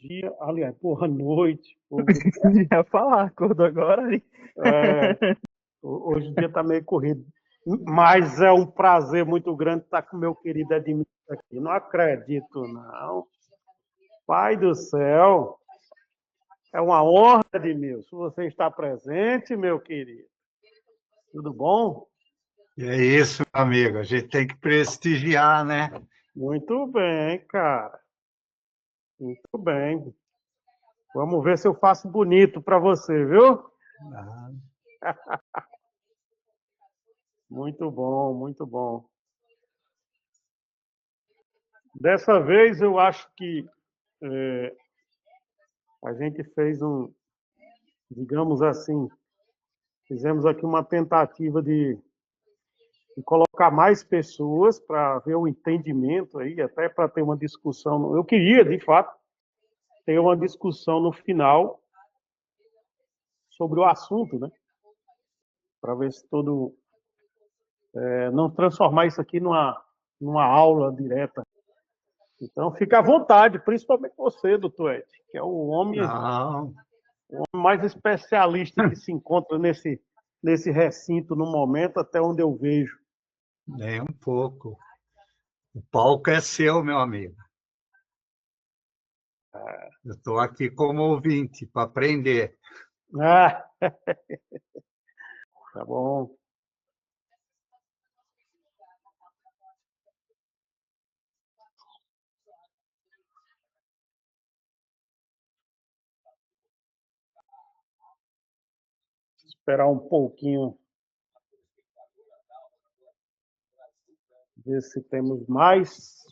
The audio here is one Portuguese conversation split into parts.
dia, aliás, boa noite. Já falar, acordou agora ali. É, hoje o dia está meio corrido. Mas é um prazer muito grande estar com o meu querido Edmilson aqui. Não acredito, não. Pai do céu, é uma honra, Edmilson, você estar presente, meu querido. Tudo bom? É isso, meu amigo. A gente tem que prestigiar, né? Muito bem, cara. Muito bem. Vamos ver se eu faço bonito para você, viu? Ah, Muito bom, muito bom. Dessa vez eu acho que a gente fez digamos assim, fizemos aqui uma tentativa de colocar mais pessoas para ver o entendimento aí, até para ter uma discussão. Eu queria, de fato, ter uma discussão no final sobre o assunto, né? Para ver se todo. Não transformar isso aqui numa aula direta. Então, fica à vontade, principalmente você, doutor Ed, que é o homem não, mais especialista que se encontra nesse recinto no momento, até onde eu vejo. nem um pouco. O palco é seu, meu amigo. Eu estou aqui como ouvinte para aprender. Ah, tá bom. Esperar um pouquinho, ver se temos mais.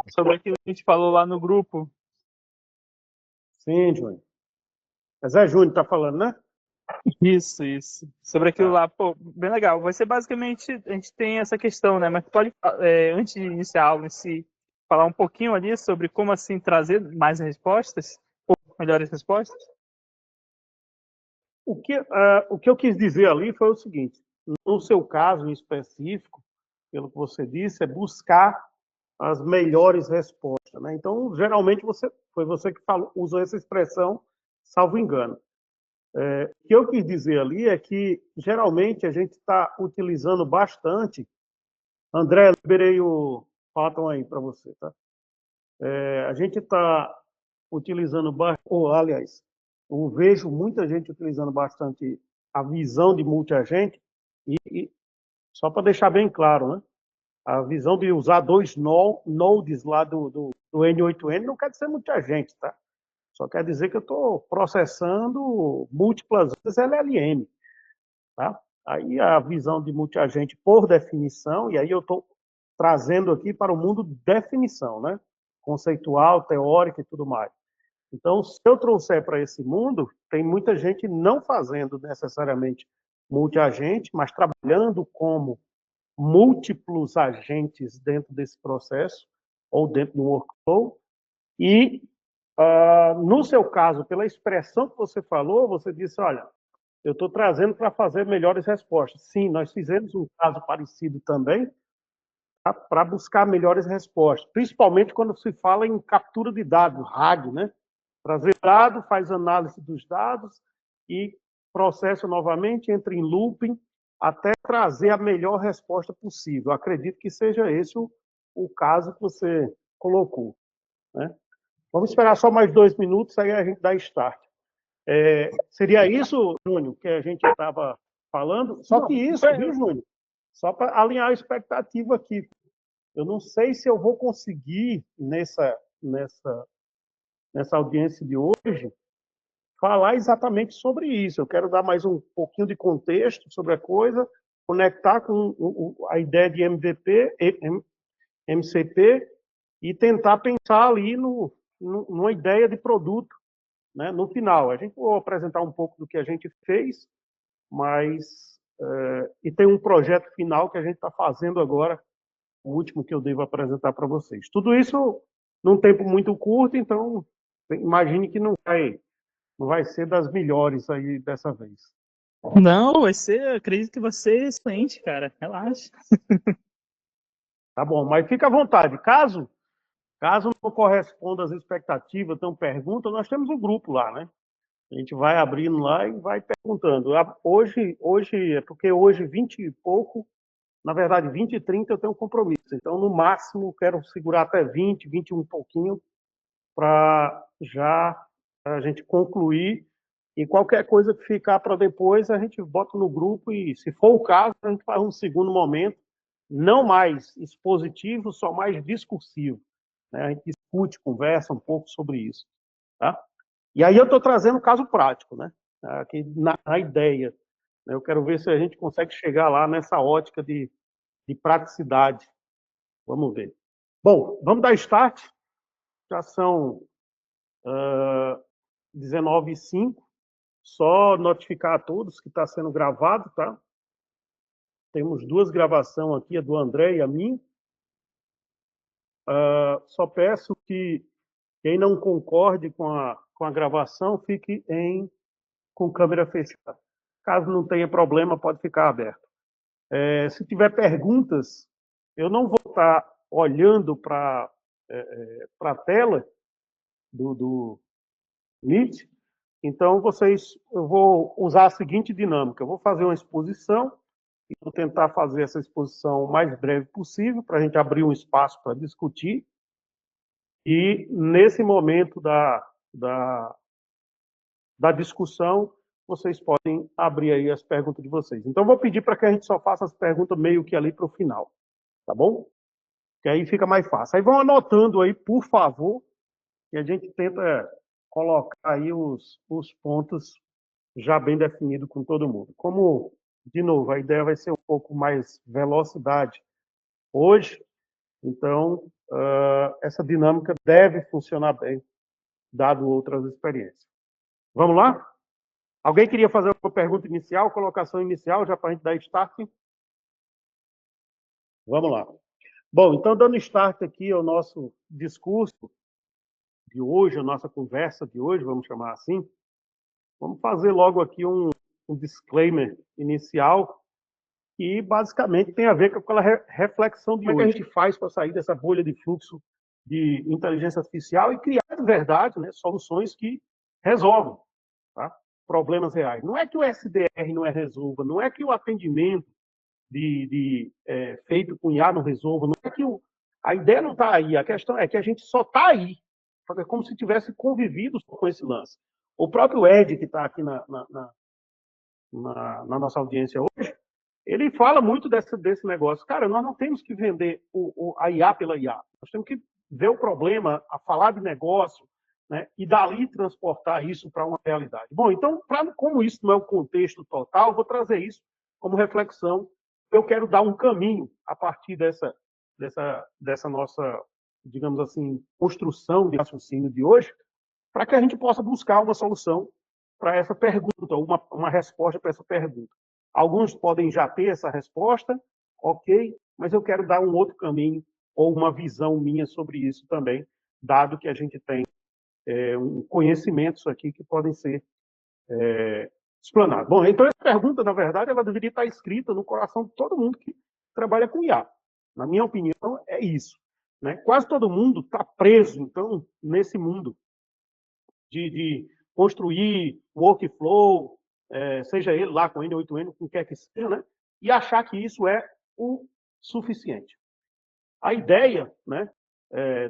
Sobre aquilo que a gente falou lá no grupo. Sim, Júnior. Mas é Júnior que está falando, né? Isso. Sobre aquilo Tá. lá, pô, bem legal. Vai ser basicamente, a gente tem essa questão, né? Mas pode, antes de iniciar a aula em si, falar um pouquinho ali sobre como assim trazer mais respostas, ou melhores respostas? O que eu quis dizer ali foi o seguinte: no seu caso em específico, pelo que você disse, é buscar as melhores respostas, né? Então, geralmente foi você que usou essa expressão, salvo engano. O que eu quis dizer ali é que geralmente a gente está utilizando bastante. André, liberei o Phaeton aí para você, tá? A gente está utilizando bastante, aliás, eu vejo muita gente utilizando bastante a visão de multiagente e só para deixar bem claro, né? A visão de usar dois nodes lá do N8N não quer dizer multiagente, tá? Só quer dizer que eu estou processando múltiplas vezes LLM, tá? Aí a visão de multiagente por definição, e aí eu estou trazendo aqui para o mundo de definição, né? Conceitual, teórica e tudo mais. Então, se eu trouxer para esse mundo, tem muita gente não fazendo necessariamente multiagente, mas trabalhando como múltiplos agentes dentro desse processo, ou dentro do workflow, e, no seu caso, pela expressão que você falou, você disse, olha, eu estou trazendo para fazer melhores respostas. Sim, nós fizemos um caso parecido também, tá? Para buscar melhores respostas, principalmente quando se fala em captura de dados, RAG, né? Trazer dado, faz análise dos dados e processa novamente, entra em looping, até trazer a melhor resposta possível. Acredito que seja esse o caso que você colocou, né? Vamos esperar só mais 2 minutos, aí a gente dá start. Seria isso, Júnior, que a gente estava falando? Só que isso, viu, Júnior? Só para alinhar a expectativa aqui. Eu não sei se eu vou conseguir, nessa audiência de hoje, falar exatamente sobre isso. Eu quero dar mais um pouquinho de contexto sobre a coisa, conectar com a ideia de MVP, MCP, e tentar pensar ali numa ideia de produto, né, no final. A gente vai apresentar um pouco do que a gente fez, mas e tem um projeto final que a gente está fazendo agora, o último que eu devo apresentar para vocês. Tudo isso num tempo muito curto, então imagine que não vai ser das melhores aí dessa vez. Não, vai ser, acredito que vai ser excelente, cara. Relaxa. Tá bom, mas fica à vontade. Caso Caso não corresponda às expectativas, então pergunta, nós temos um grupo lá, né? A gente vai abrindo lá e vai perguntando. Hoje é porque hoje 20 e pouco, na verdade 20 e 30 eu tenho um compromisso. Então, no máximo, quero segurar até 20, 21 e um pouquinho, para já a gente concluir. E qualquer coisa que ficar para depois, a gente bota no grupo e, se for o caso, a gente faz um segundo momento, não mais expositivo, só mais discursivo, né? A gente discute, conversa um pouco sobre isso, tá? E aí eu estou trazendo um caso prático, né? Aqui na ideia. Eu quero ver se a gente consegue chegar lá nessa ótica de praticidade. Vamos ver. Bom, vamos dar start. Já são 19h05. Só notificar a todos que está sendo gravado, tá? Temos duas gravações aqui, a do André e a minha. Só peço que quem não concorde com a gravação fique com câmera fechada. Caso não tenha problema, pode ficar aberto. Se tiver perguntas, eu não vou estar olhando para a tela do Meet. Então, eu vou usar a seguinte dinâmica. Eu vou fazer uma exposição e vou tentar fazer essa exposição o mais breve possível, para a gente abrir um espaço para discutir. E, nesse momento da discussão, vocês podem abrir aí as perguntas de vocês. Então, eu vou pedir para que a gente só faça as perguntas meio que ali para o final, tá bom? Que aí fica mais fácil. Aí vão anotando aí, por favor, e a gente tenta colocar aí os pontos já bem definidos com todo mundo. Como, de novo, a ideia vai ser um pouco mais velocidade hoje, então essa dinâmica deve funcionar bem, dado outras experiências. Vamos lá? Alguém queria fazer uma pergunta inicial, colocação inicial, já para a gente dar start? Vamos lá. Bom, então, dando start aqui ao nosso discurso de hoje, a nossa conversa de hoje, vamos chamar assim, vamos fazer logo aqui um disclaimer inicial, que basicamente tem a ver com aquela reflexão de como é que a gente faz para sair dessa bolha de fluxo de inteligência artificial e criar, de verdade, né, soluções que resolvam, tá, problemas reais. Não é que o SDR não resolva, não é que o atendimento feito com IA não resolva, não é que a ideia não está aí, a questão é que a gente só está aí, é como se tivesse convivido com esse lance. O próprio Ed, que está aqui na nossa audiência hoje, ele fala muito desse negócio. Cara, nós não temos que vender a IA pela IA. Nós temos que ver o problema, a falar de negócio, né, e dali transportar isso para uma realidade. Bom, então, como isso não é o contexto total, eu vou trazer isso como reflexão. Eu quero dar um caminho a partir dessa nossa, digamos assim, construção de raciocínio de hoje, para que a gente possa buscar uma solução para essa pergunta, uma resposta para essa pergunta. Alguns podem já ter essa resposta, ok, mas eu quero dar um outro caminho ou uma visão minha sobre isso também, dado que a gente tem conhecimentos aqui que podem ser explanados. Bom, então essa pergunta, na verdade, ela deveria estar escrita no coração de todo mundo que trabalha com IA. Na minha opinião, é isso, né? Quase todo mundo está preso, então, nesse mundo de construir workflow, seja ele lá com N8N, com o que quer que seja, né? E achar que isso é o suficiente. A ideia, né,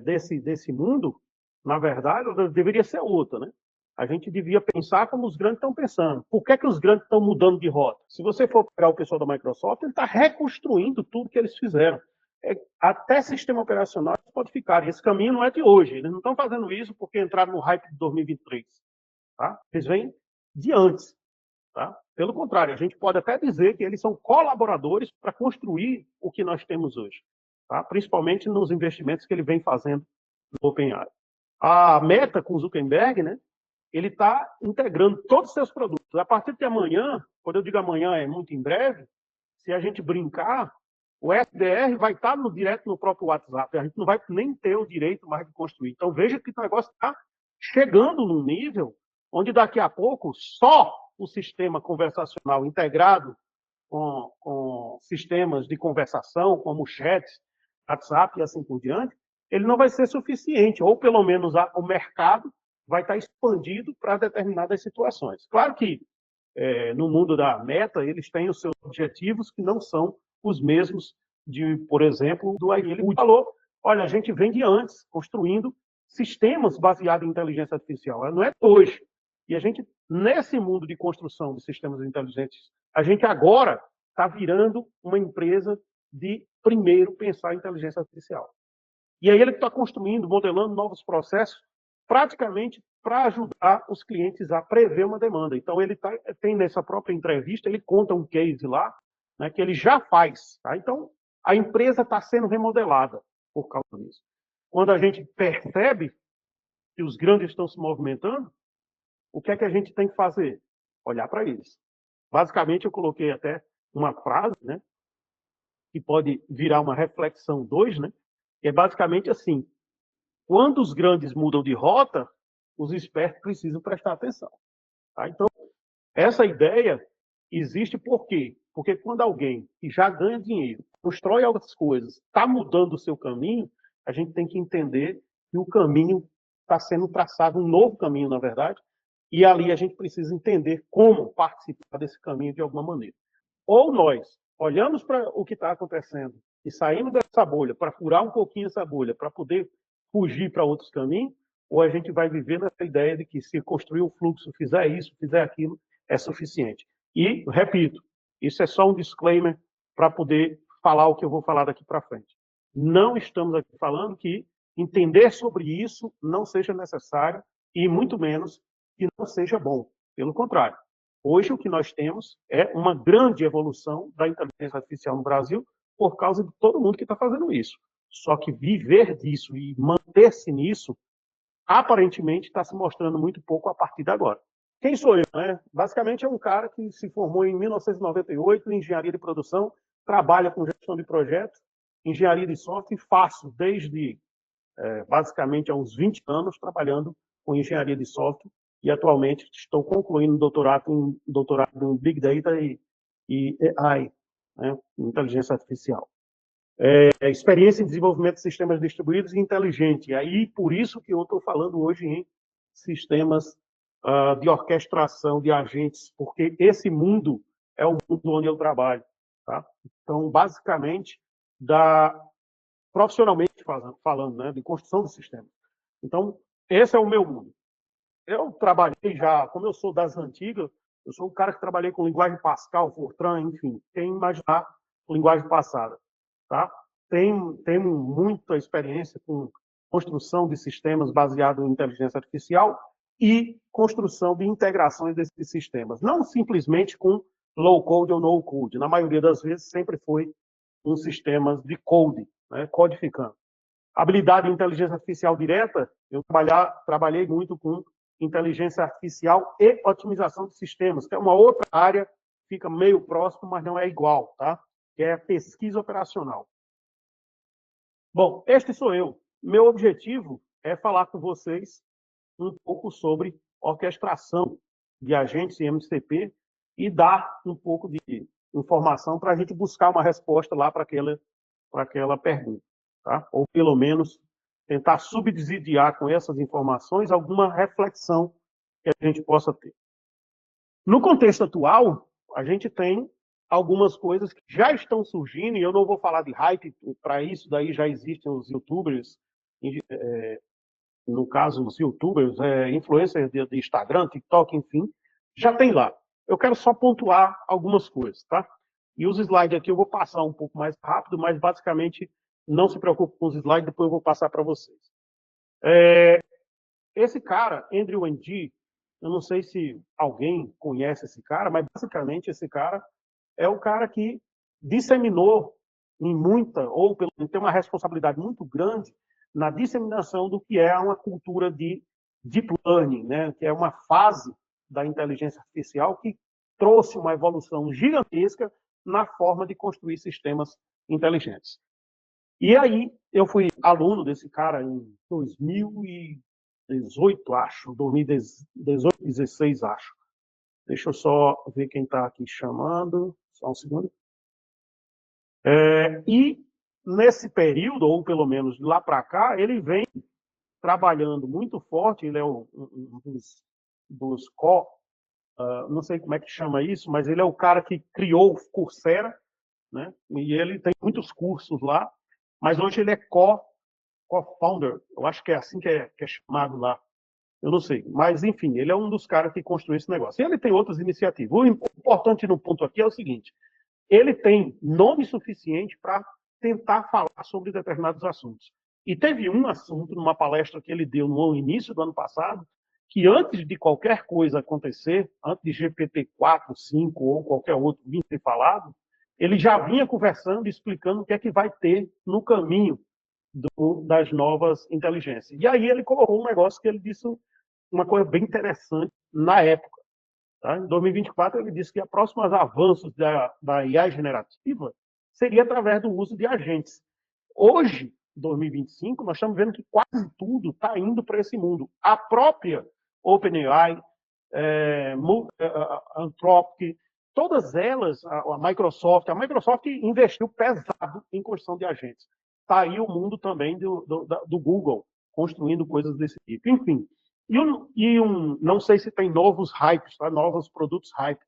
desse mundo, na verdade, deveria ser outra, né? A gente devia pensar como os grandes estão pensando. Por que os grandes estão mudando de rota? Se você for pegar o pessoal da Microsoft, ele está reconstruindo tudo que eles fizeram. Até sistema operacional pode ficar. Esse caminho não é de hoje. Eles não estão fazendo isso porque entraram no hype de 2023. Tá? Eles vêm de antes. Tá? Pelo contrário, a gente pode até dizer que eles são colaboradores para construir o que nós temos hoje. Tá? Principalmente nos investimentos que ele vem fazendo no OpenAI. A Meta, com o Zuckerberg, né, ele está integrando todos os seus produtos. A partir de amanhã, quando eu digo amanhã é muito em breve, se a gente brincar, o SDR vai estar direto no próprio WhatsApp. A gente não vai nem ter o direito mais de construir. Então, veja que o negócio está chegando num nível onde daqui a pouco só o sistema conversacional integrado com sistemas de conversação, como o chat, WhatsApp e assim por diante, ele não vai ser suficiente, ou pelo menos o mercado vai estar expandido para determinadas situações. Claro que no mundo da Meta, eles têm os seus objetivos que não são os mesmos de, por exemplo, do iFood. Ele falou, olha, a gente vem de antes, construindo sistemas baseados em inteligência artificial. Não é hoje. E a gente, nesse mundo de construção de sistemas inteligentes, a gente agora está virando uma empresa de primeiro pensar em inteligência artificial. E aí ele está construindo, modelando novos processos, praticamente para ajudar os clientes a prever uma demanda. Então, ele tem nessa própria entrevista, ele conta um case lá, né, que ele já faz. Tá? Então, a empresa está sendo remodelada por causa disso. Quando a gente percebe que os grandes estão se movimentando, o que é que a gente tem que fazer? Olhar para eles. Basicamente, eu coloquei até uma frase, né, que pode virar uma reflexão 2, né, que é basicamente assim: quando os grandes mudam de rota, os espertos precisam prestar atenção. Tá? Então, essa ideia existe por quê? Porque quando alguém que já ganha dinheiro, constrói outras coisas, está mudando o seu caminho, a gente tem que entender que o caminho está sendo traçado, um novo caminho, na verdade, e ali a gente precisa entender como participar desse caminho de alguma maneira. Ou nós olhamos para o que está acontecendo e saímos dessa bolha para furar um pouquinho essa bolha, para poder fugir para outros caminhos, ou a gente vai viver nessa ideia de que se construir o fluxo, fizer isso, fizer aquilo, é suficiente. E, repito, isso é só um disclaimer para poder falar o que eu vou falar daqui para frente. Não estamos aqui falando que entender sobre isso não seja necessário e muito menos que não seja bom. Pelo contrário. Hoje, o que nós temos é uma grande evolução da inteligência artificial no Brasil por causa de todo mundo que está fazendo isso. Só que viver disso e manter-se nisso, aparentemente, está se mostrando muito pouco a partir de agora. Quem sou eu? Né? Basicamente, é um cara que se formou em 1998 em engenharia de produção, trabalha com gestão de projetos, engenharia de software, e faço desde, basicamente, há uns 20 anos, trabalhando com engenharia de software, e atualmente estou concluindo doutorado em Big Data e AI, né? Inteligência artificial. Experiência em desenvolvimento de sistemas distribuídos e inteligentes. E aí, por isso que eu estou falando hoje em sistemas de orquestração de agentes, porque esse mundo é o mundo onde eu trabalho. Tá? Então, basicamente, profissionalmente falando, né, de construção de sistemas. Então, esse é o meu mundo. Eu trabalhei já, como eu sou das antigas, eu sou o cara que trabalhei com linguagem Pascal, Fortran, enfim, quem imaginar linguagem passada. Tá? Tenho muita experiência com construção de sistemas baseados em inteligência artificial e construção de integrações desses sistemas. Não simplesmente com low code ou no code. Na maioria das vezes, sempre foi com sistemas de code, né, codificando. Habilidade em inteligência artificial direta, eu trabalhei muito com inteligência artificial e otimização de sistemas, que é uma outra área, fica meio próximo, mas não é igual, tá? Que é pesquisa operacional. Bom, este sou eu. Meu objetivo é falar com vocês um pouco sobre orquestração de agentes em MCP e dar um pouco de informação para a gente buscar uma resposta lá para aquela pergunta, tá? Ou pelo menos tentar subsidiar com essas informações alguma reflexão que a gente possa ter. No contexto atual, a gente tem algumas coisas que já estão surgindo, e eu não vou falar de hype, para isso daí já existem os youtubers, no caso os youtubers, influencers de Instagram, TikTok, enfim, já tem lá. Eu quero só pontuar algumas coisas, tá? E os slides aqui eu vou passar um pouco mais rápido, mas basicamente não se preocupe com os slides, depois eu vou passar para vocês. Esse cara, Andrew Ng, eu não sei se alguém conhece esse cara, mas basicamente esse cara é o cara que disseminou em muita, ou tem uma responsabilidade muito grande na disseminação do que é uma cultura de deep learning, né? Que é uma fase da inteligência artificial que trouxe uma evolução gigantesca na forma de construir sistemas inteligentes. E aí, eu fui aluno desse cara em 2018, acho, 2018, 16, acho. Deixa eu só ver quem está aqui chamando. Só um segundo. E nesse período, ou pelo menos de lá para cá, ele vem trabalhando muito forte, ele é um dos não sei como é que chama isso, mas ele é o cara que criou o Coursera, né? E ele tem muitos cursos lá, mas hoje ele é co-founder, eu acho que é assim que é chamado lá, eu não sei, mas enfim, ele é um dos caras que construiu esse negócio. E ele tem outras iniciativas. O importante no ponto aqui é o seguinte, ele tem nome suficiente para tentar falar sobre determinados assuntos. E teve um assunto, numa palestra que ele deu no início do ano passado, que antes de qualquer coisa acontecer, antes de GPT-4, 5 ou qualquer outro vir ser falado, ele já vinha conversando, explicando o que é que vai ter no caminho das novas inteligências. E aí ele colocou um negócio que ele disse uma coisa bem interessante na época. Tá? Em 2024, ele disse que os próximos avanços da IA generativa seria através do uso de agentes. Hoje, 2025, nós estamos vendo que quase tudo está indo para esse mundo. A própria OpenAI, Anthropic, todas elas, a Microsoft investiu pesado em construção de agentes. Está aí o mundo também do Google, construindo coisas desse tipo. Enfim, não sei se tem novos hypes, tá? Novos produtos hype,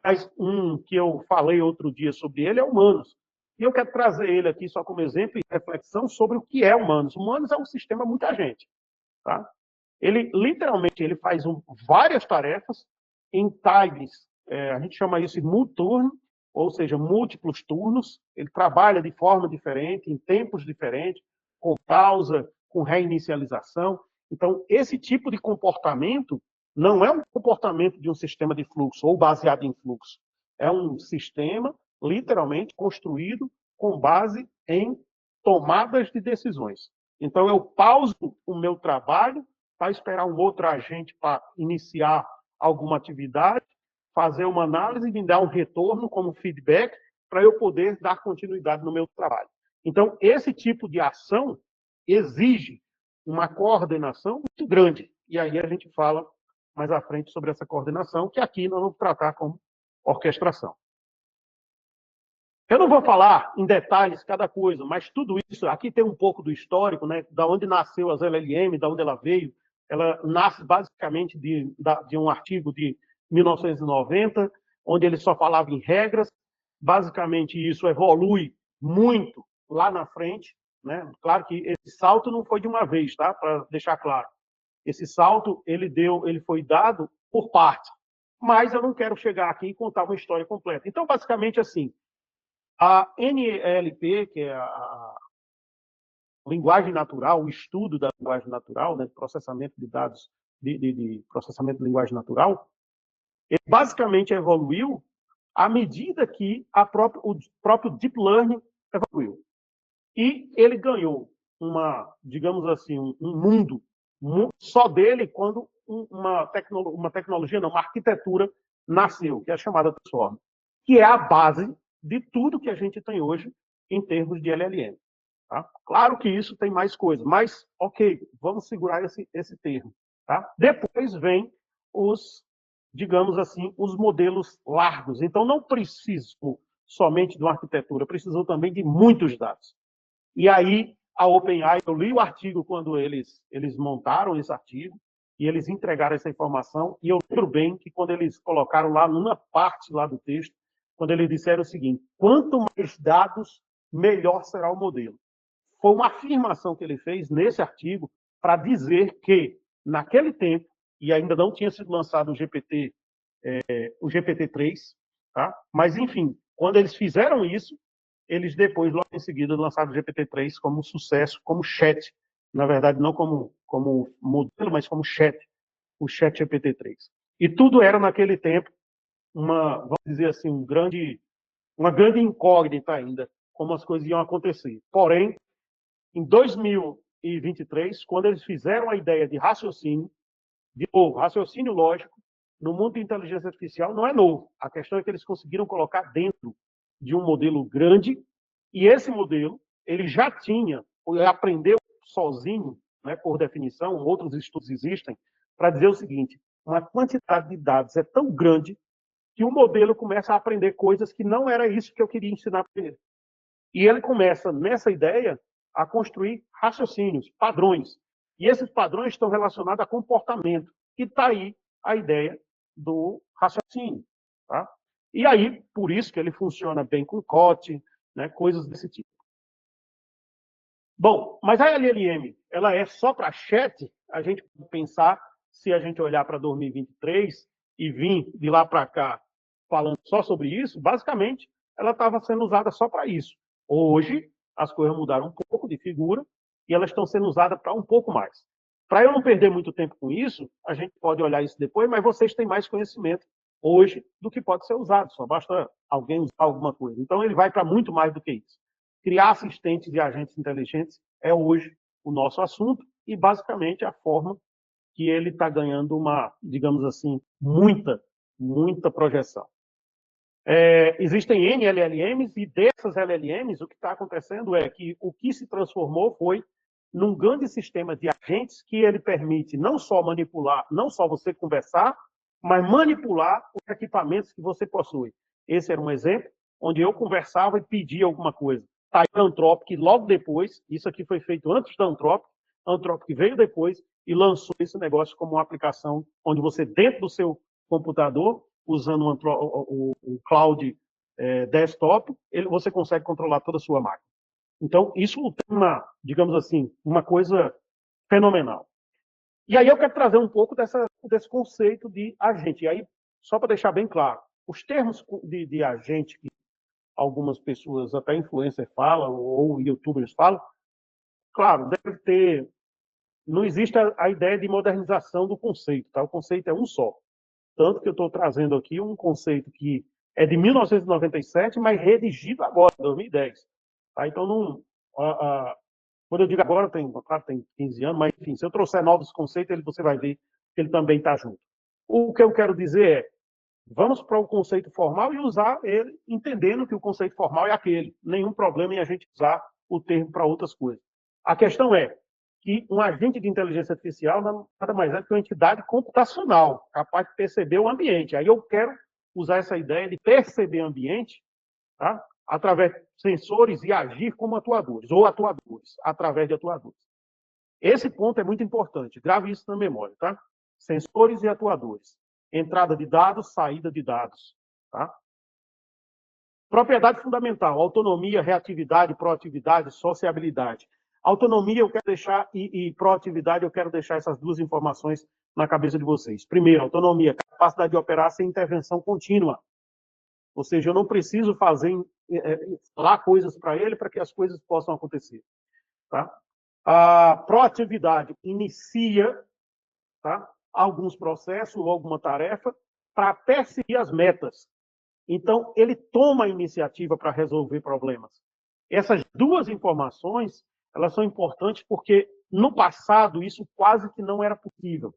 mas um que eu falei outro dia sobre ele é Humanos. E eu quero trazer ele aqui só como exemplo e reflexão sobre o que é Humanos. Humanos é um sistema muita gente. Tá? Ele, literalmente, ele faz várias tarefas em times, a gente chama isso de multurno, ou seja, múltiplos turnos. Ele trabalha de forma diferente, em tempos diferentes, com pausa, com reinicialização. Então, esse tipo de comportamento não é um comportamento de um sistema de fluxo ou baseado em fluxo. É um sistema, literalmente, construído com base em tomadas de decisões. Então, eu pauso o meu trabalho para esperar um outro agente para iniciar alguma atividade, fazer uma análise e me dar um retorno como feedback para eu poder dar continuidade no meu trabalho. Então, esse tipo de ação exige uma coordenação muito grande. E aí a gente fala mais à frente sobre essa coordenação, que aqui nós vamos tratar como orquestração. Eu não vou falar em detalhes cada coisa, mas tudo isso, aqui tem um pouco do histórico, né, da onde nasceu as LLM, da onde ela veio. Ela nasce basicamente de um artigo de 1990, onde ele só falava em regras. Basicamente, isso evolui muito lá na frente, né? Claro que esse salto não foi de uma vez, tá? Para deixar claro. Esse salto ele foi dado por parte. Mas eu não quero chegar aqui e contar uma história completa. Então, basicamente, assim, a NLP, que é a linguagem natural, o estudo da linguagem natural, né, processamento de dados, de processamento de linguagem natural, ele basicamente evoluiu à medida que o próprio Deep Learning evoluiu. E ele ganhou digamos assim, um mundo só dele quando uma tecnologia, não, uma arquitetura nasceu, que é a chamada Transformer, que é a base de tudo que a gente tem hoje em termos de LLM. Tá? Claro que isso tem mais coisas, mas, ok, vamos segurar esse termo. Tá? Depois vem digamos assim, os modelos largos. Então, não preciso somente de uma arquitetura, precisou também de muitos dados. E aí, a OpenAI, eu li o artigo quando eles montaram esse artigo, e eles entregaram essa informação, e eu lembro bem que quando eles colocaram lá, numa parte lá do texto, quando eles disseram o seguinte, quanto mais dados, melhor será o modelo. Foi uma afirmação que ele fez nesse artigo para dizer que, naquele tempo, e ainda não tinha sido lançado o GPT-3, tá? Mas, enfim, quando eles fizeram isso, eles depois, logo em seguida, lançaram o GPT-3 como sucesso, como chat. Na verdade, não como modelo, mas como chat, o chat GPT-3. E tudo era, naquele tempo, vamos dizer assim, uma grande incógnita ainda, como as coisas iam acontecer. Porém, em 2023, quando eles fizeram a ideia de raciocínio, de novo, raciocínio lógico, no mundo de inteligência artificial não é novo. A questão é que eles conseguiram colocar dentro de um modelo grande, e esse modelo, ele já aprendeu sozinho, né, por definição, outros estudos existem, para dizer o seguinte, uma quantidade de dados é tão grande que o modelo começa a aprender coisas que não era isso que eu queria ensinar para ele. E ele começa, nessa ideia, a construir raciocínios, padrões. E esses padrões estão relacionados a comportamento. E está aí a ideia do raciocínio. Tá? E aí, por isso que ele funciona bem com COT, né, coisas desse tipo. Bom, mas a LLM, ela é só para chat? A gente pode pensar, se a gente olhar para 2023 e vir de lá para cá falando só sobre isso, basicamente, ela estava sendo usada só para isso. Hoje, as coisas mudaram um pouco de figura e elas estão sendo usadas para um pouco mais. Para eu não perder muito tempo com isso, a gente pode olhar isso depois, mas vocês têm mais conhecimento hoje do que pode ser usado, só basta alguém usar alguma coisa. Então, ele vai para muito mais do que isso. Criar assistentes e agentes inteligentes é hoje o nosso assunto e, basicamente, a forma que ele está ganhando uma, digamos assim, muita projeção. Existem N LLMs e dessas LLMs o que está acontecendo é que o que se transformou foi num grande sistema de agentes que ele permite não só manipular, não só você conversar, mas manipular os equipamentos que você possui. Esse era um exemplo onde eu conversava e pedia alguma coisa. Tá aí a Anthropic, logo depois, isso aqui foi feito antes da Anthropic, a Anthropic veio depois e lançou esse negócio como uma aplicação onde você, dentro do seu computador, usando o cloud desktop, você consegue controlar toda a sua máquina. Então, isso tem uma, digamos assim, uma coisa fenomenal. E aí eu quero trazer um pouco desse conceito de agente. E aí, só para deixar bem claro, os termos de agente que algumas pessoas, até influencers falam, ou youtubers falam, claro, deve ter... Não existe a ideia de modernização do conceito, tá? O conceito é um só. Tanto que eu estou trazendo aqui um conceito que é de 1997, mas redigido agora, em 2010. Tá? Então, não, quando eu digo agora, claro, tem 15 anos, mas enfim, se eu trouxer novos conceitos, você vai ver que ele também está junto. O que eu quero dizer é, vamos para o conceito formal e usar ele, entendendo que o conceito formal é aquele. Nenhum problema em a gente usar o termo para outras coisas. A questão é que um agente de inteligência artificial nada mais é que uma entidade computacional, capaz de perceber o ambiente. Aí eu quero usar essa ideia de perceber o ambiente, tá? Através de sensores e agir como atuadores, ou atuadores, através de atuadores. Esse ponto é muito importante, grave isso na memória, tá? Sensores e atuadores. Entrada de dados, saída de dados. Tá? Propriedade fundamental, autonomia, reatividade, proatividade, sociabilidade. Autonomia eu quero deixar e proatividade eu quero deixar essas duas informações na cabeça de vocês. Primeiro, autonomia, capacidade de operar sem intervenção contínua. Ou seja, eu não preciso falar coisas para ele para que as coisas possam acontecer. Tá? A proatividade inicia, tá, alguns processos ou alguma tarefa para perseguir as metas. Então, ele toma a iniciativa para resolver problemas. Essas duas informações, elas são importantes porque, no passado, isso quase que não era possível.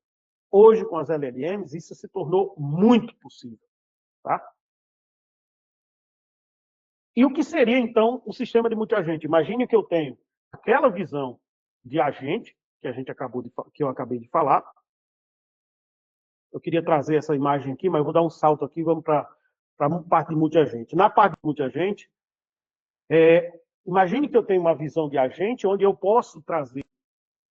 Hoje, com as LLMs, isso se tornou muito possível. Tá? E o que seria, então, o sistema de multiagente? Imagine que eu tenho aquela visão de agente, que eu acabei de falar. Eu queria trazer essa imagem aqui, mas eu vou dar um salto aqui, vamos para a parte de multiagente. Na parte de multiagente, imagine que eu tenho uma visão de agente onde eu posso trazer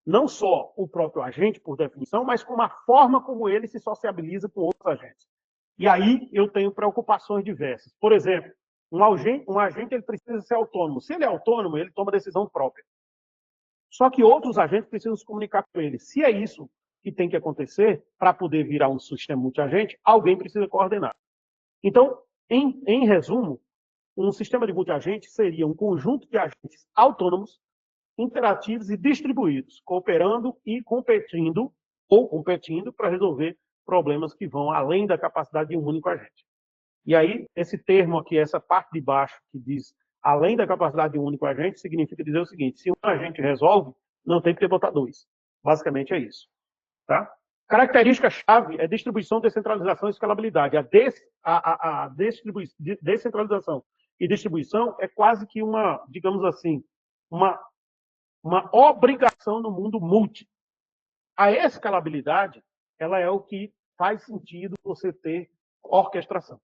não só o próprio agente, por definição, mas como a forma como ele se sociabiliza com outros agentes. E aí eu tenho preocupações diversas. Por exemplo, um agente ele precisa ser autônomo. Se ele é autônomo, ele toma decisão própria. Só que outros agentes precisam se comunicar com ele. Se é isso que tem que acontecer para poder virar um sistema multiagente, alguém precisa coordenar. Então, em resumo, um sistema de multiagente seria um conjunto de agentes autônomos, interativos e distribuídos, cooperando e competindo para resolver problemas que vão além da capacidade de um único agente. E aí, esse termo aqui, essa parte de baixo que diz além da capacidade de um único agente, significa dizer o seguinte: se um agente resolve, não tem que ter botar dois. Basicamente é isso. Tá? Característica-chave é distribuição, descentralização e escalabilidade. A descentralização e distribuição é quase que uma, digamos assim, uma obrigação no mundo multi. A escalabilidade, ela é o que faz sentido você ter orquestração.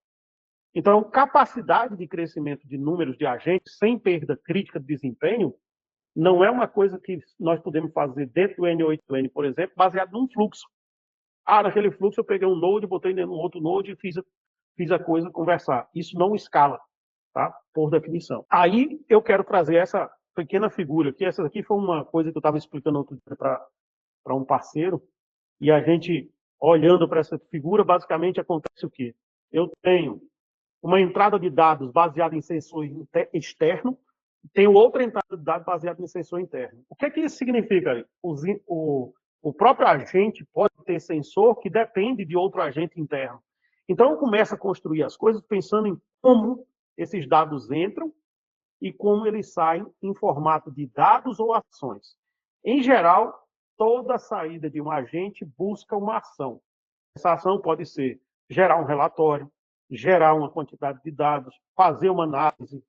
Então, capacidade de crescimento de números de agentes sem perda crítica de desempenho não é uma coisa que nós podemos fazer dentro do N8N, por exemplo, baseado num fluxo. Naquele fluxo eu peguei um node, botei dentro de um outro node e fiz a coisa conversar. Isso não escala, tá? Por definição. Aí eu quero trazer essa pequena figura aqui. Essa aqui foi uma coisa que eu estava explicando outro dia para um parceiro, e a gente, olhando para essa figura, basicamente acontece o quê? Eu tenho uma entrada de dados baseada em sensor externo, tenho outra entrada de dados baseada em sensor interno. O que isso significa? O próprio agente pode ter sensor que depende de outro agente interno. Então, eu começo a construir as coisas pensando em como esses dados entram e como eles saem em formato de dados ou ações. Em geral, toda saída de um agente busca uma ação. Essa ação pode ser gerar um relatório, gerar uma quantidade de dados, fazer uma análise,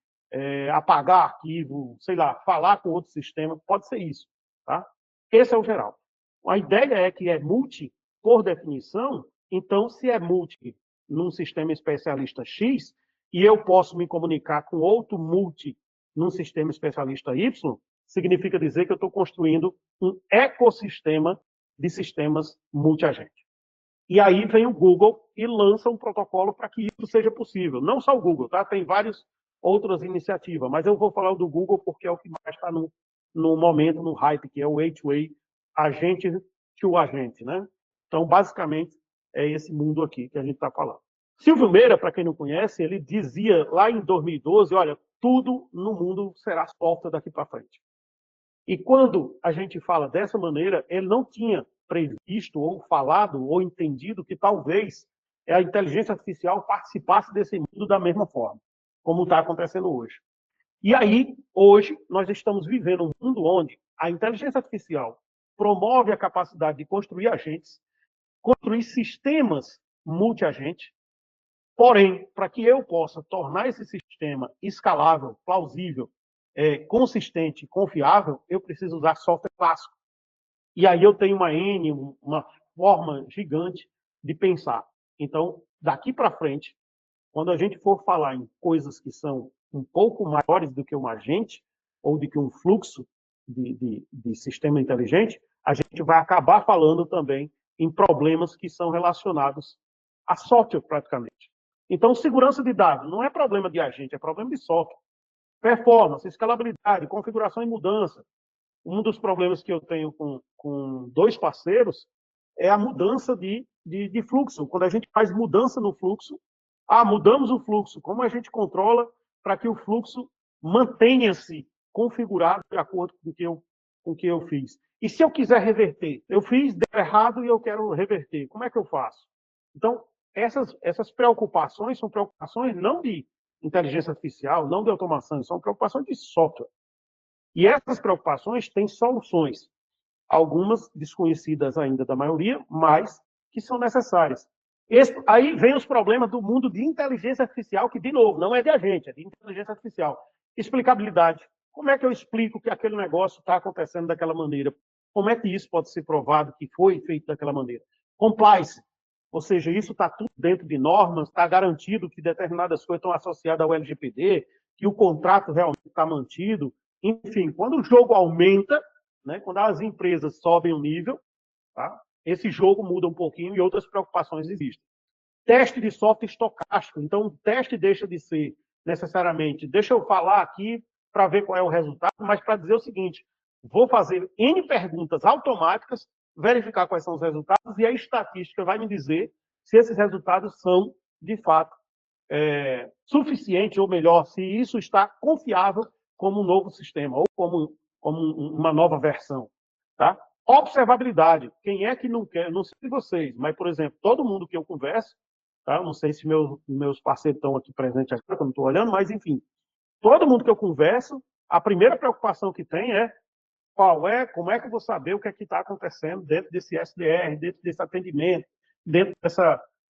apagar arquivo, sei lá, falar com outro sistema, pode ser isso. Tá? Esse é o geral. A ideia é que é multi, por definição, então, se é multi num sistema especialista X, e eu posso me comunicar com outro multi num sistema especialista Y, significa dizer que eu estou construindo um ecossistema de sistemas multiagente. E aí vem o Google e lança um protocolo para que isso seja possível. Não só o Google, tá? Tem várias outras iniciativas, mas eu vou falar do Google porque é o que mais está no momento, no hype, que é o A2A, agente to agente, né? Então, basicamente, é esse mundo aqui que a gente está falando. Silvio Meira, para quem não conhece, ele dizia lá em 2012, olha, tudo no mundo será software daqui para frente. E quando a gente fala dessa maneira, ele não tinha previsto ou falado ou entendido que talvez a inteligência artificial participasse desse mundo da mesma forma, como está acontecendo hoje. E aí, hoje, nós estamos vivendo um mundo onde a inteligência artificial promove a capacidade de construir agentes, construir sistemas multi-agentes. Porém, para que eu possa tornar esse sistema escalável, plausível, consistente, confiável, eu preciso usar software clássico. E aí eu tenho uma forma gigante de pensar. Então, daqui para frente, quando a gente for falar em coisas que são um pouco maiores do que um agente, ou do que um fluxo de sistema inteligente, a gente vai acabar falando também em problemas que são relacionados a software, praticamente. Então, segurança de dados não é problema de agente, é problema de software. Performance, escalabilidade, configuração e mudança. Um dos problemas que eu tenho com dois parceiros é a mudança de fluxo. Quando a gente faz mudança no fluxo, mudamos o fluxo. Como a gente controla para que o fluxo mantenha-se configurado de acordo com o que eu fiz? E se eu quiser reverter? Eu fiz, deu errado e eu quero reverter. Como é que eu faço? Então, essas preocupações são preocupações não de inteligência artificial, não de automação, são preocupações de software. E essas preocupações têm soluções, algumas desconhecidas ainda da maioria, mas que são necessárias. Aí vem os problemas do mundo de inteligência artificial, que, de novo, não é de agente, é de inteligência artificial. Explicabilidade. Como é que eu explico que aquele negócio está acontecendo daquela maneira? Como é que isso pode ser provado que foi feito daquela maneira? Compliance. Ou seja, isso está tudo dentro de normas, está garantido que determinadas coisas estão associadas ao LGPD, que o contrato realmente está mantido. Enfim, quando o jogo aumenta, né, quando as empresas sobem o nível, tá, esse jogo muda um pouquinho e outras preocupações existem. Teste de software estocástico. Então, o teste deixa de ser necessariamente, deixa eu falar aqui para ver qual é o resultado, mas para dizer o seguinte, vou fazer N perguntas automáticas, verificar quais são os resultados e a estatística vai me dizer se esses resultados são, de fato, suficientes, ou melhor, se isso está confiável como um novo sistema, ou como uma nova versão. Tá? Observabilidade. Quem é que não quer? Não sei vocês, mas, por exemplo, todo mundo que eu converso, tá? Não sei se meus parceiros estão aqui presentes agora, que eu não estou olhando, mas, enfim, todo mundo que eu converso, a primeira preocupação que tem é como é que eu vou saber o que é que está acontecendo dentro desse SDR, dentro desse atendimento, dentro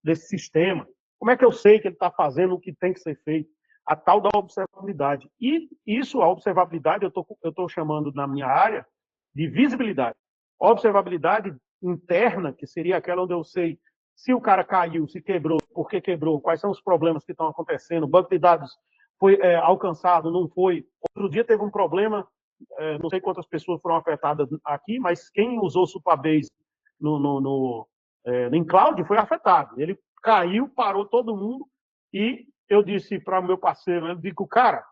desse sistema? Como é que eu sei que ele está fazendo o que tem que ser feito? A tal da observabilidade. E isso, a observabilidade, eu estou chamando na minha área de visibilidade. Observabilidade interna, que seria aquela onde eu sei se o cara caiu, se quebrou, por que quebrou, quais são os problemas que estão acontecendo, o banco de dados foi alcançado, não foi. Outro dia teve um problema, não sei quantas pessoas foram afetadas aqui, mas quem usou o Supabase em cloud foi afetado. Ele caiu, parou todo mundo, e eu disse para o meu parceiro, eu digo, cara,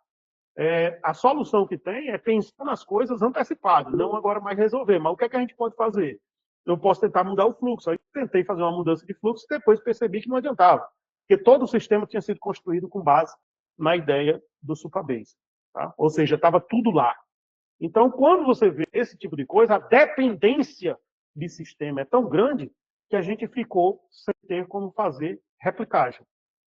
a solução que tem é pensar nas coisas antecipadas, não agora mais resolver. Mas o que é que a gente pode fazer? Eu posso tentar mudar o fluxo. Aí tentei fazer uma mudança de fluxo e depois percebi que não adiantava, porque todo o sistema tinha sido construído com base na ideia do Supabase. Tá? Ou seja, estava tudo lá. Então, quando você vê esse tipo de coisa, a dependência de sistema é tão grande que a gente ficou sem ter como fazer replicagem.